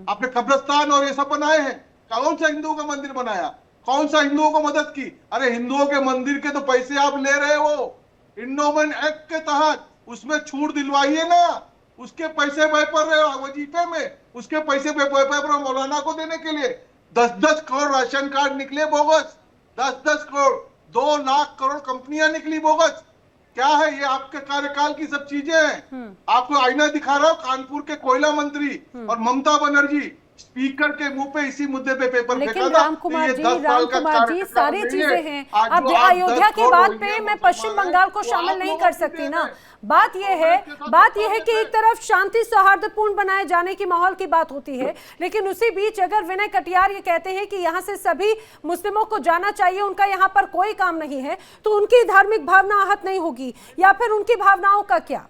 आपने कब्रिस्तान और ये सब बनाए हैं, कौन सा हिंदुओं का मंदिर बनाया, कौन सा हिंदुओं को मदद की? अरे हिंदुओं के मंदिर के तो पैसे आप ले रहे हो इंडोमेंट एक्ट के तहत, उसमें छूट दिलवाइए ना, उसके पैसे व्यय पर रहे हो वजीफे में, उसके पैसे व्यय पर मौलाना को देने के लिए 10-10 करोड़ राशन कार्ड निकले बोगस, 10-10 करोड़, 2 लाख करोड़ कंपनियां निकली बोगस। क्या है ये? आपके कार्यकाल की सब चीजें हैं। आपको आईना दिखा रहा हो कानपुर के कोयला मंत्री और ममता बनर्जी स्पीकर के मुंह पे इसी मुद्दे पे पेपर फेंका था। लेकिन राम कुमार जी सारी चीजें हैं। अब अयोध्या की बात पे मैं पश्चिम बंगाल को शामिल नहीं कर सकती ना। बात यह है कि एक तरफ शांति सौहार्दपूर्ण बनाए जाने की माहौल की बात होती है, लेकिन उसी बीच अगर विनय कटियार ये कहते हैं कि यहाँ से सभी मुस्लिमों को जाना चाहिए, उनका यहाँ पर कोई काम नहीं है, तो उनकी धार्मिक भावना आहत नहीं होगी या फिर उनकी भावनाओं का क्या?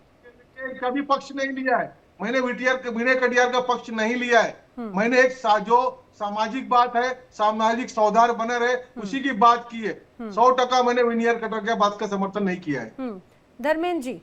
कभी पक्ष नहीं लिया है मैंने, विनय कटियार का पक्ष नहीं लिया है मैंने। एक जो सामाजिक बात है, सामाजिक सौदार बने रहे, उसी की बात की है। 100% मैंने विनय कटियार की बात का समर्थन नहीं किया है। धर्मेंद्र जी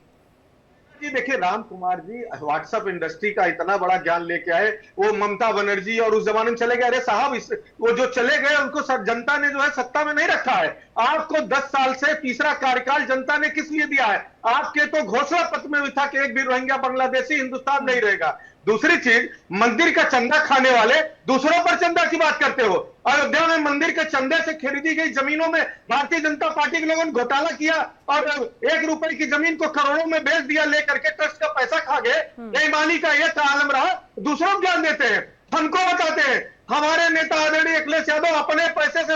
जी देखिए, राम कुमार जी व्हाट्सएप इंडस्ट्री का इतना बड़ा ज्ञान लेके आए, वो ममता बनर्जी और उस जमाने में चले गए। अरे साहब, वो जो चले गए उनको जनता ने जो है सत्ता में नहीं रखा है। आपको 10 साल से तीसरा कार्यकाल जनता ने किस लिए दिया है? आपके तो घोषणा पत्र में भी था कि एक भी रोहिंग्या बांग्लादेशी हिंदुस्तान नहीं रहेगा। दूसरी चीज, मंदिर का चंदा खाने वाले दूसरों पर चंदा की बात करते हो। अयोध्या में मंदिर के चंदे से खरीदी गई जमीनों में भारतीय जनता पार्टी के लोगों ने घोटाला किया और 1 रुपए की जमीन को करोड़ों में बेच दिया, लेकर के ट्रस्ट का पैसा खा गए। बेईमानी का यह आलम रहा। दूसरों को ज्ञान देते हैं, हमको बताते हैं। हमारे नेता आदरणीय अखिलेश यादव अपने पैसे से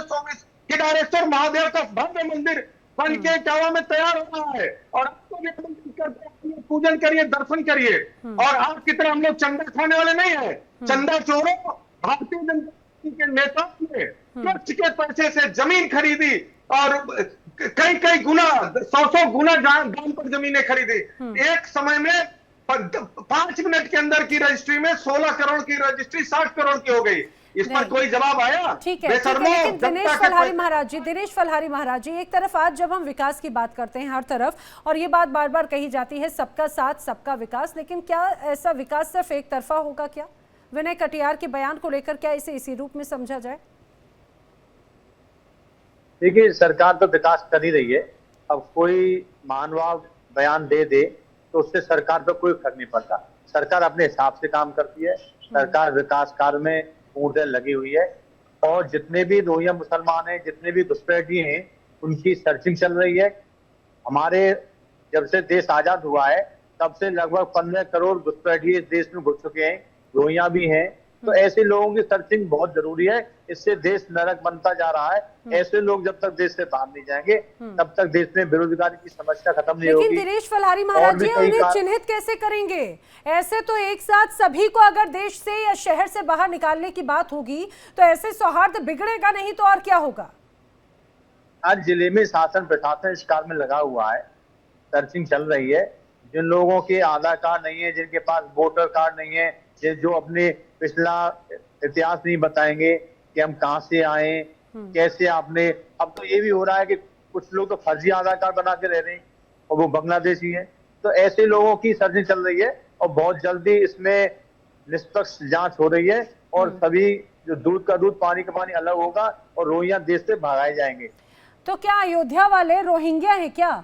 केदारेश्वर महादेव का भव्य मंदिर बन के इटावा में तैयार हो रहा है, और आपको भी पूजन करिए, दर्शन करिए। और आप की तरह हम लोग चंदा खाने वाले नहीं है। चंदा चोरों भारतीय जनता पार्टी के नेताओं ने ट्रस्ट के पैसे से जमीन खरीदी और कई गुना, 100 गुना दाम पर जमीनें खरीदी। एक समय में 5 मिनट के अंदर की रजिस्ट्री में 16 करोड़ की रजिस्ट्री 60 करोड़ की हो गई। इस पर कोई जवाब आया? ठीक है, लेकिन दिनेश फलहारी महाराज जी, एक तरफ आज जब हम विकास की बात करते हैं हर तरफ, और ये बात बार बार कही जाती है सबका साथ सबका विकास, लेकिन क्या ऐसा विकास सिर्फ एक तरफा होगा? क्या विनय कटियार के बयान को लेकर क्या इसे इसी रूप में समझा जाए? देखिए, सरकार तो विकास कर ही रही है। अब कोई महानुभाव बयान दे दे तो उससे सरकार पर कोई फर्क नहीं पड़ता। सरकार अपने हिसाब से काम करती है। सरकार विकास कार्य में पूर्ण लगी हुई है, और जितने भी रोहिंग्या मुसलमान हैं, जितने भी घुसपैठी हैं, उनकी सर्चिंग चल रही है। हमारे जब से देश आजाद हुआ है तब से लगभग 15 करोड़ घुसपैठी इस देश में घुस चुके हैं, रोहिंग्या भी हैं। तो ऐसे लोगों की सर्चिंग बहुत जरूरी है। इससे देश नरक बनता जा रहा है। ऐसे लोग जब तक देश से बाहर नहीं जाएंगे तब तक देश में बेरोजगारी की समस्या खत्म नहीं होगी। लेकिन दिनेश फलहारी महाराज जी, उन्हें चिन्हित कैसे करेंगे? ऐसे तो एक साथ सभी को अगर देश से या शहर से बाहर निकालने की बात होगी तो ऐसे सौहार्द बिगड़ेगा नहीं तो और क्या होगा? हर जिले में शासन प्रशासन इस कार्य में लगा हुआ है, सर्चिंग चल रही है। जिन लोगों के आधार कार्ड नहीं है, जिनके पास वोटर कार्ड नहीं है, जो अपने पिछला इतिहास नहीं बताएंगे कि हम कहां से आए, कैसे आपने। अब तो ये भी हो रहा है कि कुछ लोग तो फर्जी आधार कार्ड बना के रह रहे हैं और वो बांग्लादेशी हैं। तो ऐसे लोगों की सर्चिंग चल रही है और बहुत जल्दी इसमें निष्पक्ष जांच हो रही है, और सभी जो दूध का दूध पानी का पानी अलग होगा और रोहिंग्या देश से भगाए जाएंगे। तो क्या अयोध्या वाले रोहिंग्या हैं क्या?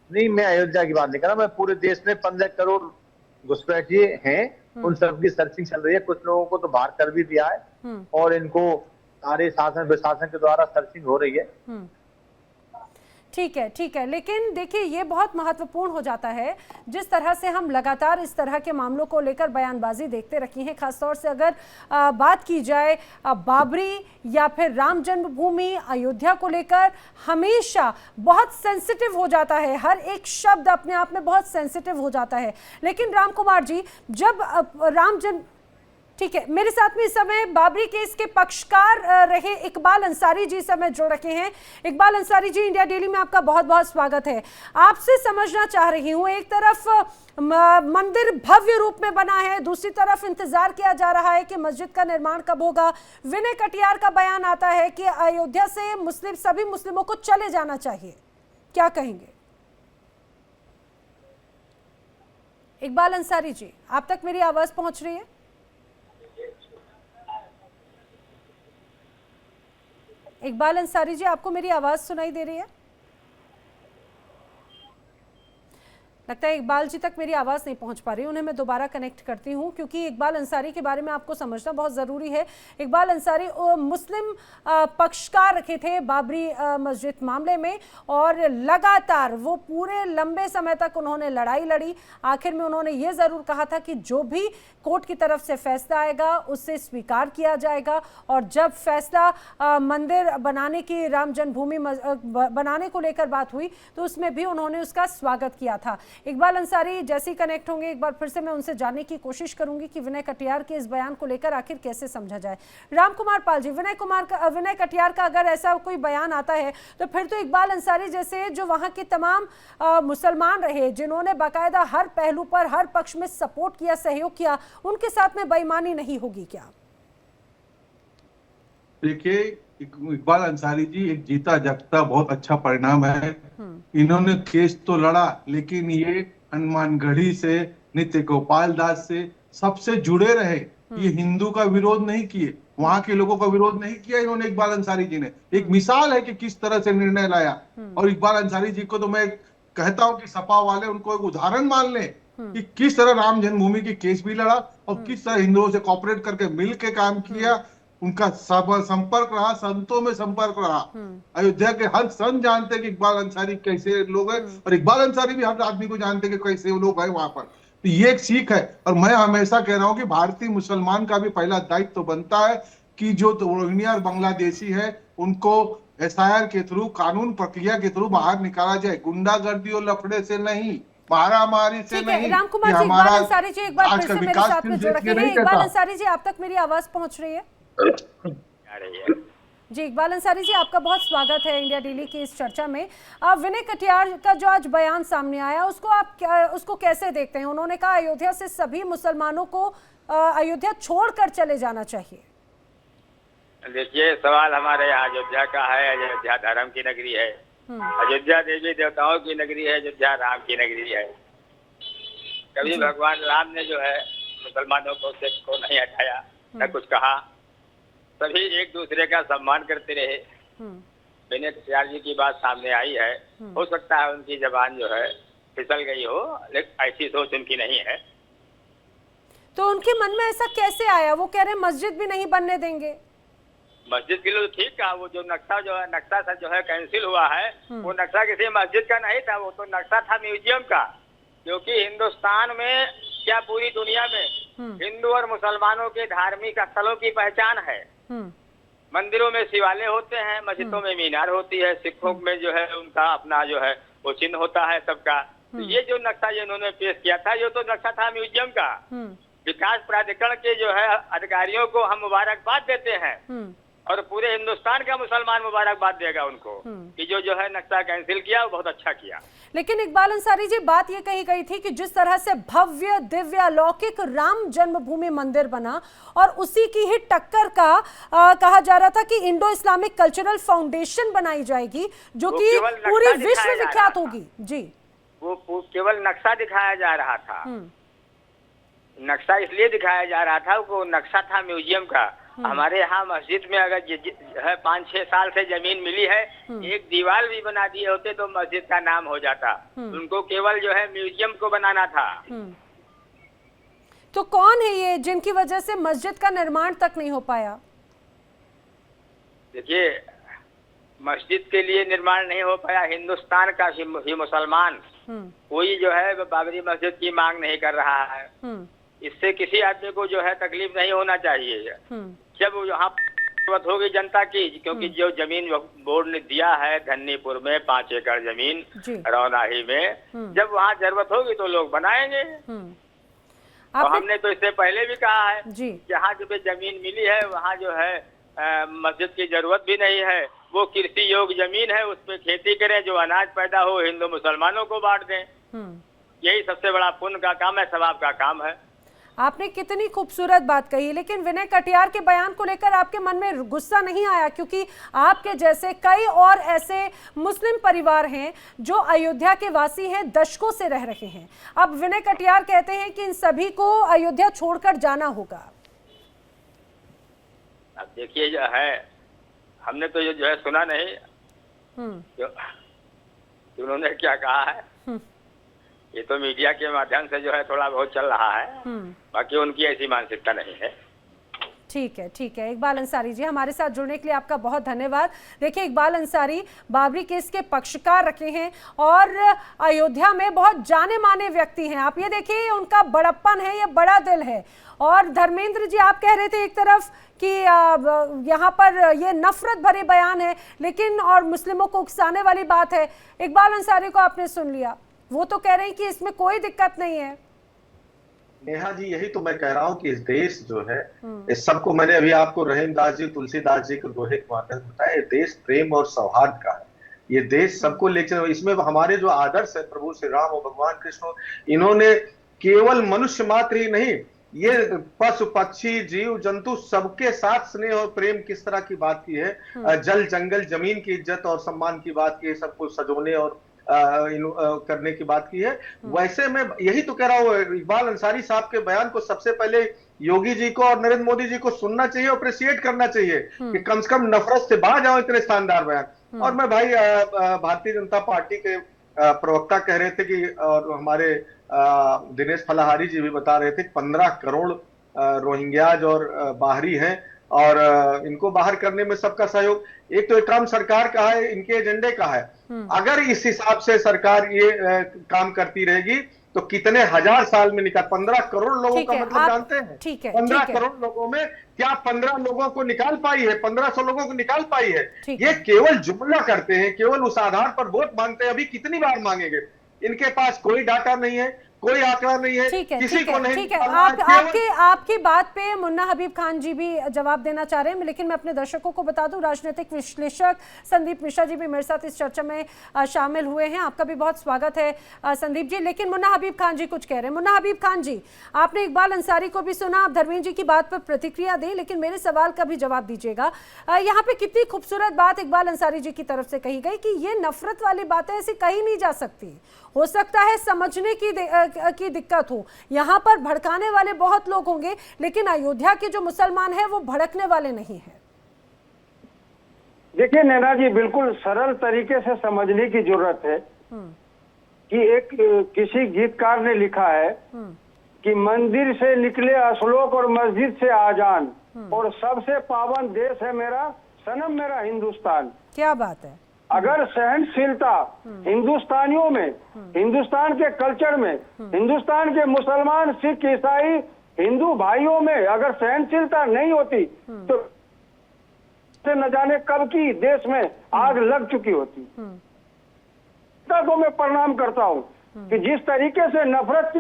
नहीं, मैं अयोध्या की बात नहीं कर रहा, मैं पूरे देश में 15 करोड़ घुसपैठी हैं, उन सबकी सर्चिंग चल रही है। कुछ लोगों को तो बाहर कर भी दिया है और इनको सारे शासन प्रशासन के द्वारा सर्चिंग हो रही है। ठीक है, लेकिन देखिए ये बहुत महत्वपूर्ण हो जाता है जिस तरह से हम लगातार इस तरह के मामलों को लेकर बयानबाजी देखते रखी है। खासतौर से अगर बात की जाए बाबरी या फिर राम जन्मभूमि अयोध्या को लेकर, हमेशा बहुत सेंसिटिव हो जाता है, हर एक शब्द अपने आप में बहुत सेंसिटिव हो जाता है। लेकिन राम कुमार जी, जब ठीक है, मेरे साथ में इस समय बाबरी केस के पक्षकार रहे इकबाल अंसारी जी समय जुड़ रखे हैं। इकबाल अंसारी जी, इंडिया डेली में आपका बहुत बहुत स्वागत है। आपसे समझना चाह रही हूँ, एक तरफ मंदिर भव्य रूप में बना है, दूसरी तरफ इंतजार किया जा रहा है कि मस्जिद का निर्माण कब होगा। विनय कटियार का बयान आता है कि अयोध्या से सभी मुस्लिमों को चले जाना चाहिए, क्या कहेंगे? इकबाल अंसारी जी, आप तक मेरी आवाज पहुंच रही है? इकबाल अंसारी जी, आपको मेरी आवाज सुनाई दे रही है? लगता है इकबाल जी तक मेरी आवाज़ नहीं पहुंच पा रही, उन्हें मैं दोबारा कनेक्ट करती हूं क्योंकि इकबाल अंसारी के बारे में आपको समझना बहुत ज़रूरी है। इकबाल अंसारी मुस्लिम पक्षकार रखे थे बाबरी मस्जिद मामले में और लगातार वो पूरे लंबे समय तक उन्होंने लड़ाई लड़ी। आखिर में उन्होंने ये ज़रूर कहा था कि जो भी कोर्ट की तरफ से फैसला आएगा उससे स्वीकार किया जाएगा, और जब फैसला मंदिर बनाने की, राम जन्मभूमि बनाने को लेकर बात हुई तो उसमें भी उन्होंने उसका स्वागत किया था। इकबाल अंसारी जैसे ही कनेक्ट होंगे एक बार फिर से मैं उनसे जानने की कोशिश करूंगी कि विनय कटियार के इस बयान को लेकर आखिर कैसे समझा जाए। राम कुमार पाल जी, विनय कटियार का अगर ऐसा कोई बयान आता है तो फिर तो इकबाल अंसारी जैसे जो वहां के तमाम मुसलमान रहे जिन्होंने बाकायदा हर पहलू पर हर पक्ष में सपोर्ट किया, सहयोग किया, उनके साथ में बेईमानी नहीं होगी क्या? देखिए, इकबाल अंसारी जी एक जीता जागता बहुत अच्छा परिणाम है इन्होंने केस तो लड़ा, लेकिन ये हनुमानगढ़ी से, नित्य गोपाल दास से, सबसे जुड़े रहे। ये हिंदू का विरोध नहीं किए, वहां के लोगों का विरोध नहीं किया इन्होंने। इकबाल अंसारी जी ने एक मिसाल है कि किस तरह से निर्णय लाया। और इकबाल अंसारी जी को तो मैं कहता हूं कि सपा वाले उनको एक उदाहरण मान लें कि किस तरह राम जन्मभूमि की केस भी लड़ा और किस तरह हिंदुओं से कॉपरेट करके मिल के काम किया। उनका संपर्क रहा, संतों में संपर्क रहा। अयोध्या के हर संत जानते कि इकबाल अंसारी कैसे लोग हैं, और इकबाल अंसारी भी हर आदमी को जानते कि कैसे वो लोग हैं वहां पर। तो ये एक सीख है। और मैं हमेशा कह रहा हूं कि भारतीय मुसलमान का भी पहला दायित्व तो बनता है कि जो रोहिंग्या और बांग्लादेशी है उनको SIR के थ्रू, कानून प्रक्रिया के थ्रू बाहर निकाला जाए, गुंडागर्दी और लफड़े से नहीं, मारामारी से नहीं। रामकुमार जी, इकबाल अंसारी जी एक बार फिर से मेरे साथ में जुड़ रखे हैं। इकबाल अंसारी जी, आप तक मेरी आवाज पहुंच रही है? जी, इकबाल अंसारी जी, आपका बहुत स्वागत है इंडिया डेली की इस चर्चा में। विनय कटियार का जो आज बयान सामने आया, उसको कैसे देखते हैं? उन्होंने कहा अयोध्या से सभी मुसलमानों को अयोध्या छोड़कर चले जाना चाहिए। देखिए, सवाल हमारे यहाँ अयोध्या का है। अयोध्या धर्म की नगरी है, अयोध्या देवी देवताओं की नगरी है, अयोध्या राम की नगरी है। कभी भगवान राम ने जो है मुसलमानों को नहीं हटाया, न कुछ कहा। सभी एक दूसरे का सम्मान करते रहे। विनय कटियार जी की बात सामने आई है। हो सकता है उनकी जबान जो है फिसल गई हो, लेकिन ऐसी सोच उनकी नहीं है। तो उनके मन में ऐसा कैसे आया? वो कह रहे मस्जिद भी नहीं बनने देंगे। मस्जिद के लिए ठीक कहा। वो जो नक्शा जो है कैंसिल हुआ है, वो नक्शा किसी मस्जिद का नहीं था, वो तो नक्शा था म्यूजियम का। क्योंकि हिंदुस्तान में क्या पूरी दुनिया में हिंदू और मुसलमानों के धार्मिक स्थलों की पहचान है। मंदिरों में शिवालय होते हैं, मस्जिदों में मीनार होती है, सिखों में जो है उनका अपना जो है वो चिन्ह होता है सबका। तो ये जो नक्शा इन्होंने पेश किया था, ये तो नक्शा था म्यूजियम का। विकास प्राधिकरण के जो है अधिकारियों को हम मुबारकबाद देते हैं, और पूरे हिंदुस्तान का मुसलमान मुबारकबाद देगा उनको कि जो है नक्शा कैंसिल किया, वो बहुत अच्छा किया। लेकिन इकबाल अंसारी जी, बात ये कही गई थी कि जिस तरह से भव्य दिव्य अलौकिक राम जन्मभूमि मंदिर बना, और उसी की ही टक्कर का कहा जा रहा था कि इंडो इस्लामिक कल्चरल फाउंडेशन बनाई जाएगी, जो कि पूरी विश्व विख्यात होगी। जी, वो केवल नक्शा दिखाया जा रहा था। नक्शा इसलिए दिखाया जा रहा था, वो नक्शा था म्यूजियम का। हमारे यहाँ मस्जिद में अगर है 5-6 साल से जमीन मिली है, एक दीवार भी बना दिए होते तो मस्जिद का नाम हो जाता। उनको केवल जो है म्यूजियम को बनाना था। तो कौन है ये जिनकी वजह से मस्जिद का निर्माण तक नहीं हो पाया? देखिए, मस्जिद के लिए निर्माण नहीं हो पाया। हिंदुस्तान का ही मुसलमान कोई जो है बाबरी मस्जिद की मांग नहीं कर रहा है। इससे किसी आदमी को जो है तकलीफ नहीं होना चाहिए। जब यहाँ जरूरत होगी जनता की, क्योंकि जो जमीन बोर्ड ने दिया है धन्नीपुर में 5 एकड़ जमीन रौनाही में, जब वहाँ जरूरत होगी तो लोग बनाएंगे। और हमने तो इससे पहले भी कहा है, जहाँ जो जमीन मिली है वहाँ जो है मस्जिद की जरूरत भी नहीं है। वो कृषि योग्य जमीन है, उस पर खेती करें, जो अनाज पैदा हो हिंदू मुसलमानों को बांट दें। यही सबसे बड़ा पुण्य का काम है, सवाब का काम है। आपने कितनी खूबसूरत बात कही, लेकिन विनय कटियार के बयान को लेकर आपके मन में गुस्सा नहीं आया? क्योंकि आपके जैसे कई और ऐसे मुस्लिम परिवार हैं जो अयोध्या के वासी हैं, दशकों से रह रहे हैं। अब विनय कटियार कहते हैं कि इन सभी को अयोध्या छोड़कर जाना होगा। अब देखिए, जो है हमने तो जो है सुना नहीं उन्होंने क्या कहा है। ये तो मीडिया के माध्यम से जो है थोड़ा बहुत चल रहा है, बाकी उनकी ऐसी मानसिकता नहीं है। ठीक है। इकबाल अंसारी जी, हमारे साथ जुड़ने के लिए आपका बहुत धन्यवाद। देखिए, इकबाल अंसारी बाबरी केस के पक्षकार रखे हैं और अयोध्या में बहुत जाने माने व्यक्ति हैं। आप ये देखिए, उनका बड़प्पन है, ये बड़ा दिल है। और धर्मेंद्र जी, आप कह रहे थे एक तरफ कि यहाँ पर ये नफरत भरे बयान है, लेकिन और मुस्लिमों को उकसाने वाली बात है। इकबाल अंसारी को आपने सुन लिया, वो तो कह रहे हैं कि इसमें कोई दिक्कत नहीं है। नेहा जी, यही तो मैं कह रहा हूँ कि इस देश जो है, इस सबको मैंने अभी आपको रहीमदास जी, तुलसीदास जी के दोहे के माध्यम से बताया, देश प्रेम और सौहार्द का है। ये देश सबको लेकर, इसमें हमारे जो आदर्श है प्रभु श्री राम और भगवान कृष्ण, इन्होंने केवल मनुष्य मात्र ही नहीं, ये पशु पक्षी जीव जंतु सबके साथ स्नेह और प्रेम किस तरह की बात की है। जल जंगल जमीन की इज्जत और सम्मान की बात की है, सबको सजोने और करने की बात की है। वैसे मैं यही तो कह रहा हूँ, इकबाल अंसारी साहब के बयान को सबसे पहले योगी जी को और नरेंद्र मोदी जी को सुनना चाहिए, अप्रिशिएट करना चाहिए कि कम से कम नफरत से बाहर जाओ, इतने शानदार बयान। और मैं भाई भारतीय जनता पार्टी के प्रवक्ता कह रहे थे कि, और हमारे दिनेश फलाहारी जी भी बता रहे थे 15 करोड़ रोहिंग्याज और बाहरी हैं और इनको बाहर करने में सबका सहयोग। एक तो एक काम सरकार का है, इनके एजेंडे का है। अगर इस हिसाब से सरकार ये काम करती रहेगी तो कितने हजार साल में निकाल 15 करोड़ लोगों का मतलब जानते हैं? 15 करोड़ लोगों में क्या 15 लोगों को निकाल पाई है? 1500 लोगों को निकाल पाई है? ये केवल जुमला करते हैं, केवल उस आधार पर वोट मांगते हैं। अभी कितनी बार मांगेंगे? इनके पास कोई डाटा नहीं है, कोई आंकड़ा नहीं है, किसी को नहीं। ठीक है, आपकी बात पे मुन्ना हबीब खान जी भी जवाब देना चाह रहे हैं, लेकिन मैं अपने दर्शकों को बता दूं, राजनीतिक विश्लेषक संदीप मिश्रा जी भी मेरे साथ इस चर्चा में शामिल हुए हैं। आपका भी बहुत स्वागत है संदीप जी। लेकिन मुन्ना हबीब खान जी कुछ कह रहे हैं। मुन्ना हबीब खान जी, आपने इकबाल अंसारी को भी सुना, आप धर्मेंद्र जी की बात पर प्रतिक्रिया दें, लेकिन मेरे सवाल का भी जवाब दीजिएगा। यहाँ पे कितनी खूबसूरत बात इकबाल अंसारी जी की तरफ से कही गई कि ये नफरत वाली बातें ऐसी कही नहीं जा सकती। हो सकता है समझने की दिक्कत हो, यहाँ पर भड़काने वाले बहुत लोग होंगे, लेकिन अयोध्या के जो मुसलमान हैं वो भड़कने वाले नहीं हैं। देखिए नैना जी, बिल्कुल सरल तरीके से समझने की जरूरत है कि एक किसी गीतकार ने लिखा है कि मंदिर से निकले अश्लोक और मस्जिद से आजान, और सबसे पावन देश है मेरा सनम मेरा हिंदुस्तान। क्या बात है। अगर सहनशीलता हिंदुस्तानियों में, हिंदुस्तान के कल्चर में, हिंदुस्तान के मुसलमान, सिख, ईसाई, हिंदू भाइयों में अगर सहनशीलता नहीं होती तो न जाने कब की देश में आग लग चुकी होती। को मैं प्रणाम करता हूं कि जिस तरीके से नफरत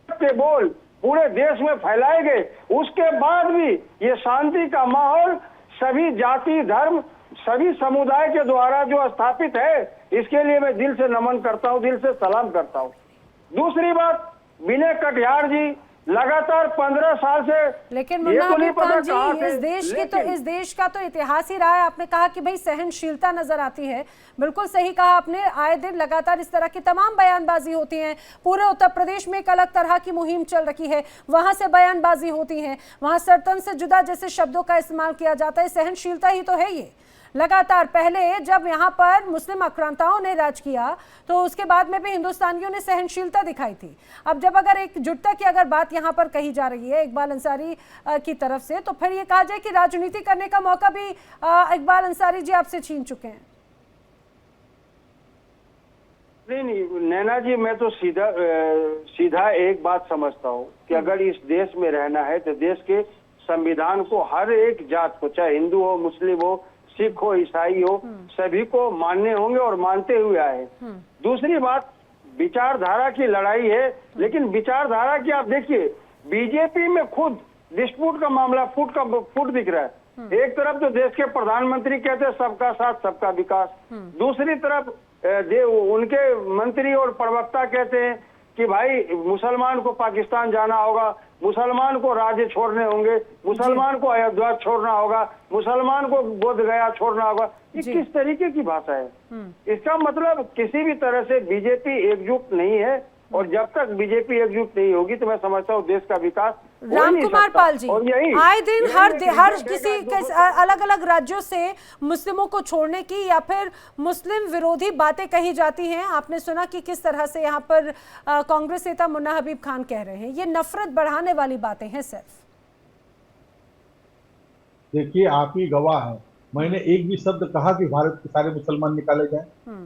के बोल पूरे देश में फैलाए गए, उसके बाद भी ये शांति का माहौल सभी जाति धर्म सभी समुदाय के द्वारा जो स्थापित है, इसके लिए मैं दिल से नमन करता हूं, दिल से सलाम करता हूं। दूसरी बात, विनय कटियार जी लगातार 15 साल से, लेकिन मुन्ना हबीब खान जी, इस देश का तो इतिहास ही रहा है। आपने कहा कि भाई सहनशीलता नजर आती है, बिल्कुल सही कहा आपने। आए दिन लगातार इस तरह की तमाम बयानबाजी होती है। पूरे उत्तर प्रदेश में एक अलग तरह की मुहिम चल रही है, वहां से बयानबाजी होती है, वहां सरतन से जुदा जैसे शब्दों का इस्तेमाल किया जाता है। सहनशीलता ही तो है ये। लगातार पहले जब यहाँ पर मुस्लिम आक्रांताओं ने राज किया तो उसके बाद में भी हिंदुस्तानियों ने सहनशीलता दिखाई थी। अब जब अगर एकजुटता की अगर बात यहाँ पर कही जा रही है इकबाल अंसारी की तरफ से, तो फिर ये कहा जाए कि राजनीति करने का मौका भी इकबाल अंसारी जी आपसे छीन चुके हैं। नहीं नैना जी, मैं तो सीधा एक बात समझता हूँ कि अगर इस देश में रहना है तो देश के संविधान को हर एक जात को, चाहे हिंदू हो, मुस्लिम हो, सिख हो, ईसाई हो, सभी को मानने होंगे और मानते हुए आए। दूसरी बात, विचारधारा की लड़ाई है, लेकिन विचारधारा की आप देखिए बीजेपी में खुद डिस्प्यूट का मामला फुट दिख रहा है। एक तरफ तो देश के प्रधानमंत्री कहते हैं सबका साथ सबका विकास, दूसरी तरफ उनके मंत्री और प्रवक्ता कहते हैं कि भाई मुसलमान को पाकिस्तान जाना होगा, मुसलमान को राज्य छोड़ने होंगे, मुसलमान को अयोध्या छोड़ना होगा, मुसलमान को बोध गया छोड़ना होगा। ये किस तरीके की भाषा है? इसका मतलब किसी भी तरह से बीजेपी एकजुट नहीं है, और जब तक बीजेपी एकजुट नहीं होगी तो मैं समझता हूँ देश का विकास। राम कुमार पाल जी, आए दिन हर किसी अलग अलग राज्यों से मुस्लिमों को छोड़ने की या फिर मुस्लिम विरोधी बातें कही जाती हैं। आपने सुना कि किस तरह से यहाँ पर कांग्रेस नेता मुन्ना हबीब खान कह रहे हैं, ये नफरत बढ़ाने वाली बातें हैं सिर्फ। देखिए आप ही गवाह हैं, मैंने एक भी शब्द कहा कि भारत के सारे मुसलमान निकाले जाएं?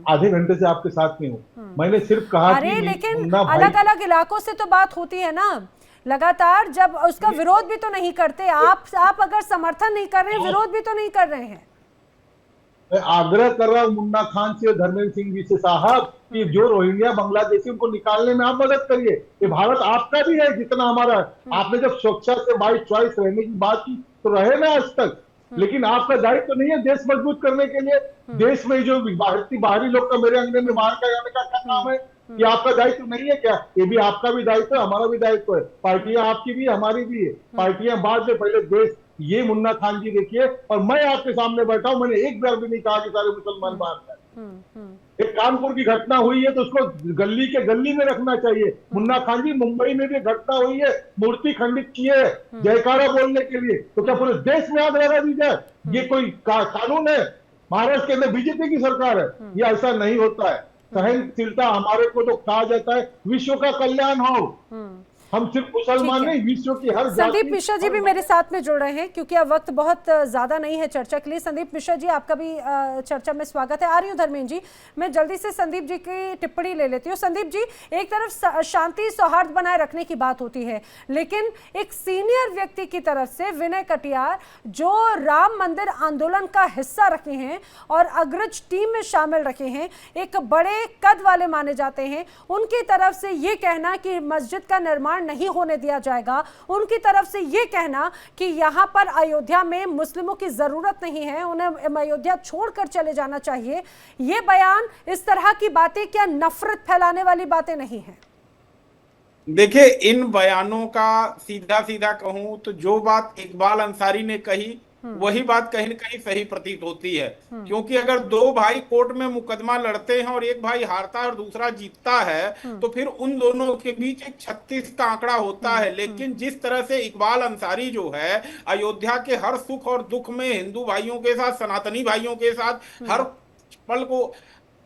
आधे घंटे से आपके साथ नहीं हूँ, मैंने सिर्फ कहा कि लेकिन अलग अलग इलाकों से तो बात होती है ना लगातार, जब उसका विरोध भी तो नहीं करते आप अगर समर्थन नहीं कर रहे हैं, विरोध भी तो नहीं कर रहे हैं। मैं आग्रह कर रहा हूँ मुन्ना खान से और धर्मेंद्र सिंह जी से साहब कि जो रोहिंग्या बांग्लादेशी उनको निकालने में आप मदद करिए। ये भारत आपका भी है जितना हमारा। आपने जब स्वेच्छा से बाई चॉइस रहने की बात की तो रहे ना आज तक, लेकिन आपका दायित्व तो नहीं है देश मजबूत करने के लिए? देश में जो बाहरी लोग का मेरे अंगने में बाहर का जाने का क्या काम है? ये आपका दायित्व नहीं है क्या? ये भी आपका भी दायित्व है, हमारा भी दायित्व है। पार्टियां आपकी भी हमारी भी है, पार्टियां बाद में, पहले देश। ये मुन्ना खान जी देखिए, और मैं आपके सामने बैठा हूं, मैंने एक बार भी नहीं कहा कि सारे मुसलमान बाहर जाए। एक कानपुर की घटना हुई है तो उसको गली के गली में रखना चाहिए। मुन्ना खान जी, मुंबई में भी घटना हुई है, मूर्ति खंडित की है जयकारा बोलने के लिए, तो क्या पूरे देश में आग लगा दी जाए? ये कोई कानून है? महाराष्ट्र के अंदर बीजेपी की सरकार है, ये ऐसा नहीं होता है। सहनशीलता हमारे को तो कहा जाता है विश्व का कल्याण हो, हम सिर्फ मुसलमान नहीं, विश्व की हर संदीप मिश्रा जी भी मेरे साथ में जुड़ रहे हैं क्योंकि अब वक्त बहुत ज्यादा नहीं है चर्चा के लिए। संदीप मिश्रा जी, आपका भी चर्चा में स्वागत है। आ रही हूँ धर्मेंद्र जी, मैं जल्दी से संदीप जी की टिप्पणी ले लेती हूँ। संदीप जी, एक तरफ शांति सौहार्द बनाए रखने की बात होती है, लेकिन एक सीनियर व्यक्ति की तरफ से विनय कटियार जो राम मंदिर आंदोलन का हिस्सा रखे हैं और अग्रज टीम में शामिल रखे हैं, एक बड़े कद वाले माने जाते हैं, उनकी तरफ से ये कहना कि मस्जिद का निर्माण नहीं होने दिया जाएगा, उनकी तरफ से यह कहना कि यहां पर अयोध्या में मुस्लिमों की जरूरत नहीं है, उन्हें अयोध्या छोड़कर चले जाना चाहिए, ये बयान, इस तरह की बातें क्या नफरत फैलाने वाली बातें नहीं है? देखिए, इन बयानों का सीधा सीधा कहूं तो जो बात इकबाल अंसारी ने कही वही बात कहीं न कहीं सही प्रतीत होती है, क्योंकि अगर दो भाई कोर्ट में मुकदमा लड़ते हैं और एक भाई हारता है और दूसरा जीतता है तो फिर उन दोनों के बीच एक 36 का आंकड़ा होता है। लेकिन जिस तरह से इकबाल अंसारी जो है अयोध्या के हर सुख और दुख में हिंदू भाइयों के साथ, सनातनी भाइयों के साथ हर पल को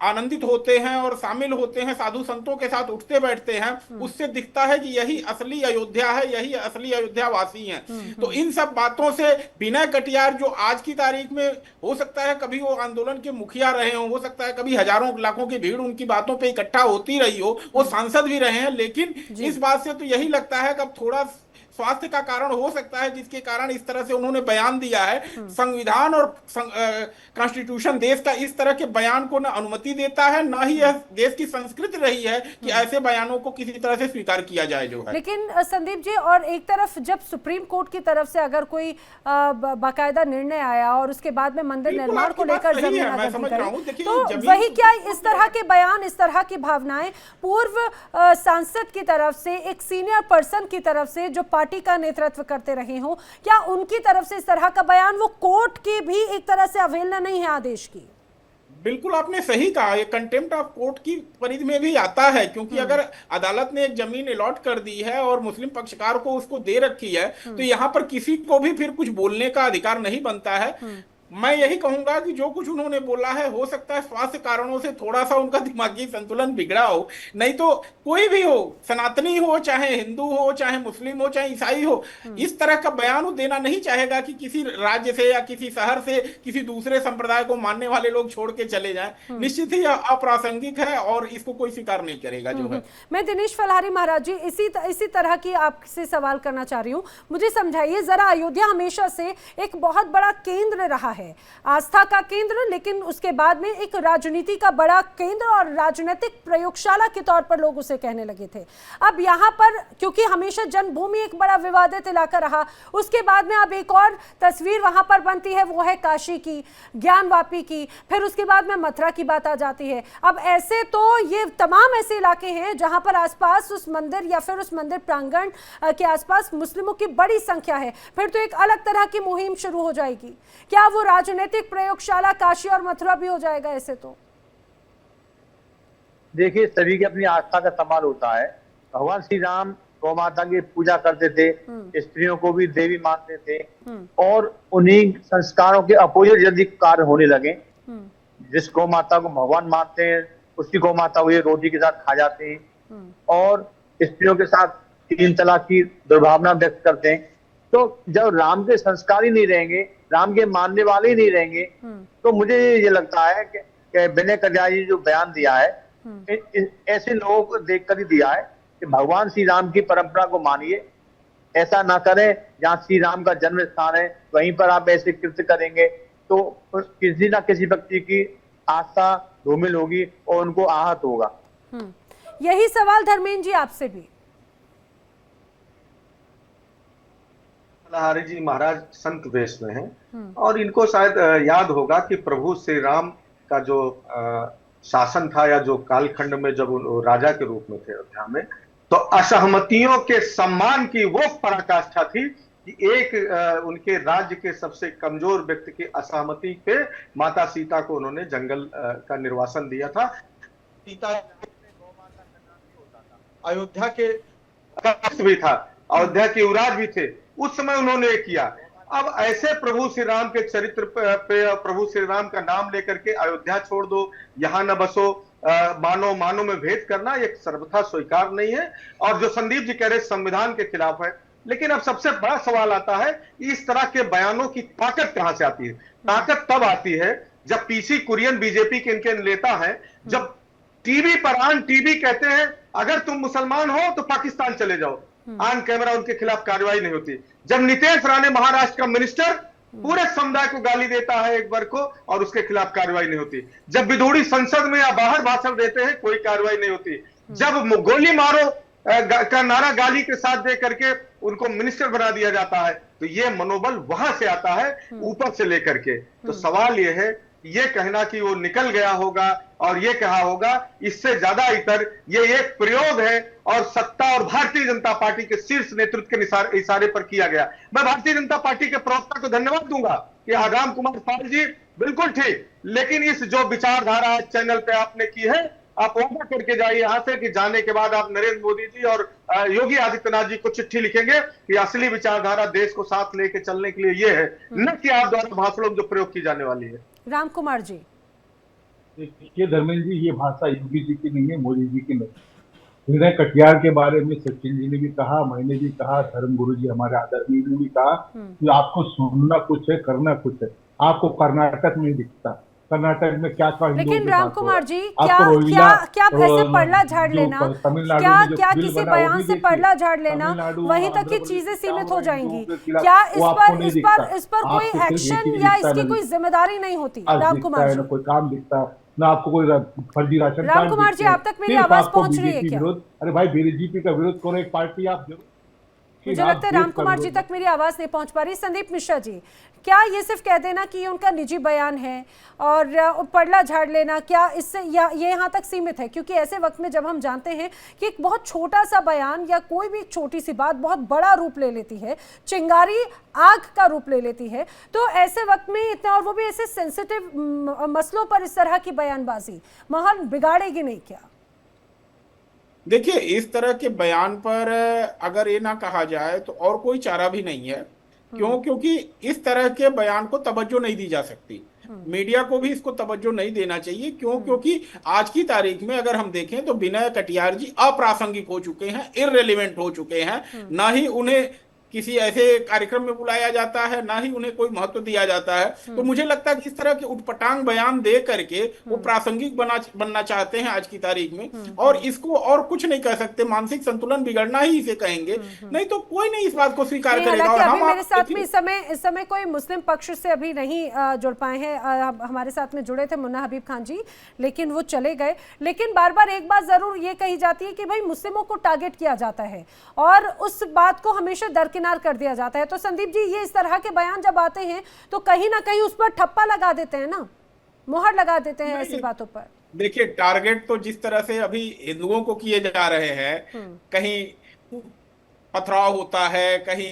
आनंदित होते हैं और शामिल होते हैं, साधु संतों के साथ उठते बैठते हैं, उससे दिखता है कि यही असली अयोध्या है, यही असली अयोध्या वासी हैं। तो इन सब बातों से विनय कटियार जो आज की तारीख में हो सकता है कभी वो आंदोलन के मुखिया रहे हो सकता है कभी हजारों लाखों की भीड़ उनकी बातों पे इकट्ठा होती रही हो, वो सांसद भी रहे हैं, लेकिन इस बात से तो यही लगता है कि अब थोड़ा स्वास्थ्य का कारण हो सकता है जिसके कारण इस तरह से उन्होंने बयान दिया है। संविधान और कॉन्स्टिट्यूशन देश का इस तरह के बयान को न अनुमति देता है, ना ही यह देश की संस्कृति रही है कि ऐसे बयानों को किसी तरह से स्वीकार किया जाए जो है। लेकिन संदीप जी, और एक तरफ जब सुप्रीम कोर्ट की तरफ से अगर कोई बाकायदा निर्णय आया और उसके बाद में मंदिर निर्माण को लेकर जमीन तो वही क्या इस तरह के बयान, इस तरह की भावनाएं पूर्व सांसद की तरफ से, एक सीनियर पर्सन की तरफ से जो पार्टी का नेतृत्व करते रहे हो, क्या उनकी तरफ से इस तरह का बयान वो कोर्ट की भी एक तरह से अवहेलना नहीं है आदेश की? बिल्कुल आपने सही कहा, ये कंटेम्प्ट ऑफ कोर्ट की परिधि में भी आता है, क्योंकि अगर अदालत ने एक जमीन अलॉट कर दी है और मुस्लिम पक्षकार को उसको दे रखी है तो यहाँ पर किसी को भी फिर कुछ बोलने का अधिकार नहीं बनता है। मैं यही कहूंगा कि जो कुछ उन्होंने बोला है हो सकता है स्वास्थ्य कारणों से थोड़ा सा उनका दिमागी संतुलन बिगड़ा हो, नहीं तो कोई भी हो, सनातनी हो, चाहे हिंदू हो, चाहे मुस्लिम हो, चाहे ईसाई हो, इस तरह का बयान वो देना नहीं चाहेगा कि किसी राज्य से या किसी शहर से किसी दूसरे संप्रदाय को मानने वाले लोग छोड़ के चले जाएं। निश्चित ही यह अप्रासंगिक है और इसको कोई स्वीकार नहीं करेगा जो है। मैं दिनेश फलहारी महाराज जी इसी तरह की आपसे सवाल करना चाह रही हूँ, मुझे समझाइए जरा, अयोध्या हमेशा से एक बहुत बड़ा केंद्र रहा है, आस्था का केंद्र, लेकिन उसके बाद में एक राजनीति का बड़ा केंद्र और राजनीतिक प्रयोगशाला के तौर पर लोग उसे कहने लगे थे। अब यहाँ पर क्योंकि हमेशा जन्मभूमि एक बड़ा विवादित इलाका रहा, उसके बाद में अब एक और तस्वीर वहां पर बनती है, वो है काशी की, ज्ञानवापी की, फिर उसके बाद में मथुरा की बात आ जाती है। अब ऐसे तो ये तमाम ऐसे इलाके हैं जहां पर आसपास उस मंदिर या फिर उस मंदिर प्रांगण के आसपास मुस्लिमों की बड़ी संख्या है, फिर तो एक अलग तरह की मुहिम शुरू हो जाएगी। क्या वो राजनीतिक प्रयोगशाला काशी और मथुरा भी हो जाएगा ऐसे? तो देखिए, सभी की अपनी आस्था का सवाल होता है। भगवान श्री राम गौ माता की पूजा करते थे, स्त्रियों को भी देवी मानते थे, और उन्हीं संस्कारों के अपोजिट यदि कार्य होने लगे, जिस गौ माता को भगवान मानते हैं उसी गौ माता को ये रोटी के साथ खा जाते हैं और स्त्रियों के साथ 3 तलाक की दुर्भावना व्यक्त करते हैं, तो जब राम के संस्कार ही नहीं रहेंगे, राम के मानने वाले ही नहीं रहेंगे, तो मुझे ये लगता है कि विनय कटियार जी जो बयान दिया है, ऐसे लोगों को देखकर ही दिया है कि भगवान श्री राम की परंपरा को मानिए, ऐसा ना करें जहाँ श्री राम का जन्म स्थान है वहीं पर आप ऐसे कृत्य करेंगे तो किसी ना किसी व्यक्ति की आस्था धूमिल होगी और उनको आहत होगा। यही सवाल धर्मेंद्र जी आपसे भी। फलहारी जी महाराज संत वेश में हैं और इनको शायद याद होगा कि प्रभु श्री राम का जो शासन था या जो कालखंड में जब राजा के रूप में थे अयोध्या में, तो असहमतियों के सम्मान की वो पराकाष्ठा थी कि एक उनके राज्य के सबसे कमजोर व्यक्ति की असहमति पे माता सीता को उन्होंने जंगल का निर्वासन दिया था। सीता अयोध्या के भी था, अयोध्या के युवराज भी थे, उस समय उन्होंने किया। अब ऐसे प्रभु श्री राम के चरित्र पे प्रभु श्री राम का नाम लेकर के अयोध्या छोड़ दो, यहाँ न बसो, मानो मानो में भेद करना ये सर्वथा स्वीकार नहीं है, और जो संदीप जी कह रहे संविधान के खिलाफ है। लेकिन अब सबसे बड़ा सवाल आता है, इस तरह के बयानों की ताकत कहां से आती है? ताकत तब आती है जब पीसी कुरियन बीजेपी के इनके नेता हैं, जब टीवी पर ऑन टीवी कहते हैं अगर तुम मुसलमान हो तो पाकिस्तान चले जाओ, ऑन कैमरा उनके खिलाफ कार्रवाई नहीं होती। जब नितेश राणे महाराष्ट्र का मिनिस्टर पूरे समुदाय को गाली देता है एक वर्ग को और उसके खिलाफ कार्रवाई नहीं होती। जब विधुड़ी संसद में या बाहर भाषण देते हैं कोई कार्रवाई नहीं होती। जब गोली मारो का नारा गाली के साथ दे करके उनको मिनिस्टर बना दिया जाता है, तो ये मनोबल वहां से आता है, ऊपर से लेकर के। तो सवाल ये है, ये कहना कि वो निकल गया होगा और ये कहा होगा, इससे ज्यादा इतर ये एक प्रयोग है और सत्ता और भारतीय जनता पार्टी के शीर्ष नेतृत्व के इशारे पर किया गया। मैं भारतीय जनता पार्टी के प्रवक्ता को धन्यवाद दूंगा कि राम कुमार पाल जी बिल्कुल ठीक, लेकिन इस जो विचारधारा चैनल पे आपने की है, आप वादा करके जाइए यहाँ से कि जाने के बाद आप नरेंद्र मोदी जी और योगी आदित्यनाथ जी को चिट्ठी लिखेंगे कि असली विचारधारा देश को साथ लेके चलने के लिए ये है, न कि आप द्वारा भाषणों में जो प्रयोग की जाने वाली है। राम कुमार जी, देखिए धर्मेंद्र जी, ये भाषा योगी जी की नहीं है, मोदी जी की नहीं। विनय कटियार के बारे में सचिन जी ने भी कहा, मैंने भी कहा, धर्मगुरु जी हमारे आदरणीय ने भी कहा कि आपको सुनना कुछ है, करना कुछ है। आपको कर्नाटक में दिखता, कर्नाटक में क्या था। लेकिन राम कुमार जी, क्या वैसे पड़ला झाड़ लेना, क्या किसी बयान से पड़ला झाड़ लेना वहीं तक की चीजें सीमित हो जाएंगी? क्या इस पर कोई एक्शन या इसकी कोई जिम्मेदारी नहीं होती? राम कुमार जी, कोई काम दिखता ना आपको, कोई फर्जी राशन। राम कुमार जी, आप तक मेरी आवाज पहुंच रही है क्या? अरे भाई, बीजेपी का विरोध करो, एक पार्टी आप जरूर। मुझे लगता है राम कुमार जी तक मेरी आवाज नहीं पहुंच पा रही। संदीप मिश्रा जी, क्या ये सिर्फ कह देना कि ये उनका निजी बयान है और पड़ला झाड़ लेना, क्या इससे या ये यहाँ तक सीमित है? क्योंकि ऐसे वक्त में जब हम जानते हैं कि एक बहुत छोटा सा बयान या कोई भी छोटी सी बात बहुत बड़ा रूप ले लेती है, चिंगारी आग का रूप ले लेती है, तो ऐसे वक्त में इतना, और वो भी ऐसे सेंसिटिव मसलों पर इस तरह की बयानबाजी माहौल बिगाड़ेगी नहीं क्या? देखिए, इस तरह के बयान पर अगर ये ना कहा जाए तो और कोई चारा भी नहीं है। क्यों? क्योंकि इस तरह के बयान को तवज्जो नहीं दी जा सकती, मीडिया को भी इसको तवज्जो नहीं देना चाहिए। क्यों? क्योंकि आज की तारीख में अगर हम देखें तो विनय कटियार जी अप्रासंगिक हो चुके हैं, इररिलेवेंट हो चुके हैं। ना ही उन्हें किसी ऐसे कार्यक्रम में बुलाया जाता है, ना ही उन्हें कोई महत्व दिया जाता है। तो मुझे लगता है कि इस तरह के उटपटांग बयान दे करके वो प्रासंगिक बनना चाहते हैं आज की तारीख में, और इसको और कुछ नहीं कह सकते, मानसिक संतुलन बिगड़ना ही इसे कहेंगे, नहीं तो कोई नहीं इस बात को स्वीकार करेगा। और हम मेरे साथ में इस समय कोई मुस्लिम पक्ष से अभी नहीं जुड़ पाए हैं, हमारे साथ में जुड़े थे मुन्ना हबीब खान जी, लेकिन वो चले गए। लेकिन बार बार एक बात जरूर ये कही जाती है कि भाई मुस्लिमों को टारगेट किया जाता है और उस बात को हमेशा दरकिनार कर दिया जाता है। तो संदीप जी, ये इस तरह के बयान जब आते हैं तो कहीं ना कहीं उस पर ठप्पा लगा देते हैं ना, मोहर लगा देते हैं ऐसी बातों पर। देखिए, टारगेट तो जिस तरह से अभी हिंदुओं को किए जा रहे हैं, कहीं पथराव होता है, कहीं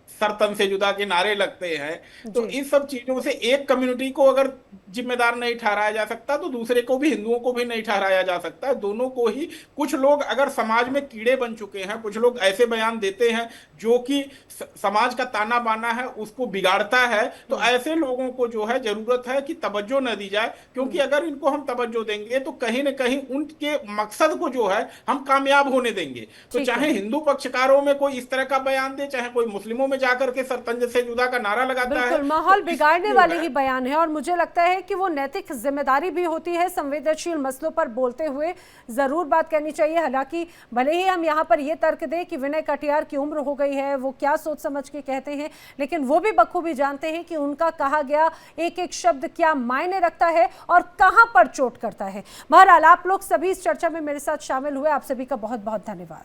सरतन से जुदा के नारे लगते हैं, तो इन सब चीजों से एक कम्युनिटी को अगर जिम्मेदार नहीं ठहराया जा सकता तो दूसरे को भी, हिंदुओं को भी नहीं ठहराया जा सकता। दोनों को ही, कुछ लोग अगर समाज में कीड़े बन चुके हैं, कुछ लोग ऐसे बयान देते हैं जो कि समाज का ताना बाना है उसको बिगाड़ता है, तो ऐसे लोगों को जो है जरूरत है कि तवज्जो न दी जाए। क्योंकि अगर इनको हम तवज्जो देंगे तो कहीं ना कहीं उनके मकसद को जो है हम कामयाब होने देंगे। तो चाहे हिंदू पक्षकारों में कोई इस तरह का बयान दे, चाहे कोई मुस्लिमों में जाकर के सरतंज से जुदा का नारा लगाता है, माहौल बिगाड़ने वाले ही बयान है। और मुझे लगता है कि वो नैतिक जिम्मेदारी भी होती है, संवेदनशील मसलों पर बोलते हुए जरूर बात करनी चाहिए। हालांकि भले ही हम यहाँ पर ये तर्क दें कि विनय कटियार की उम्र हो गई है, वो क्या सोच समझ के कहते हैं, लेकिन वो भी बखूबी जानते हैं कि उनका कहा गया एक एक शब्द क्या मायने रखता है और कहां पर चोट करता है। बहरहाल, आप लोग सभी इस चर्चा में मेरे साथ शामिल हुए, आप सभी का बहुत बहुत धन्यवाद।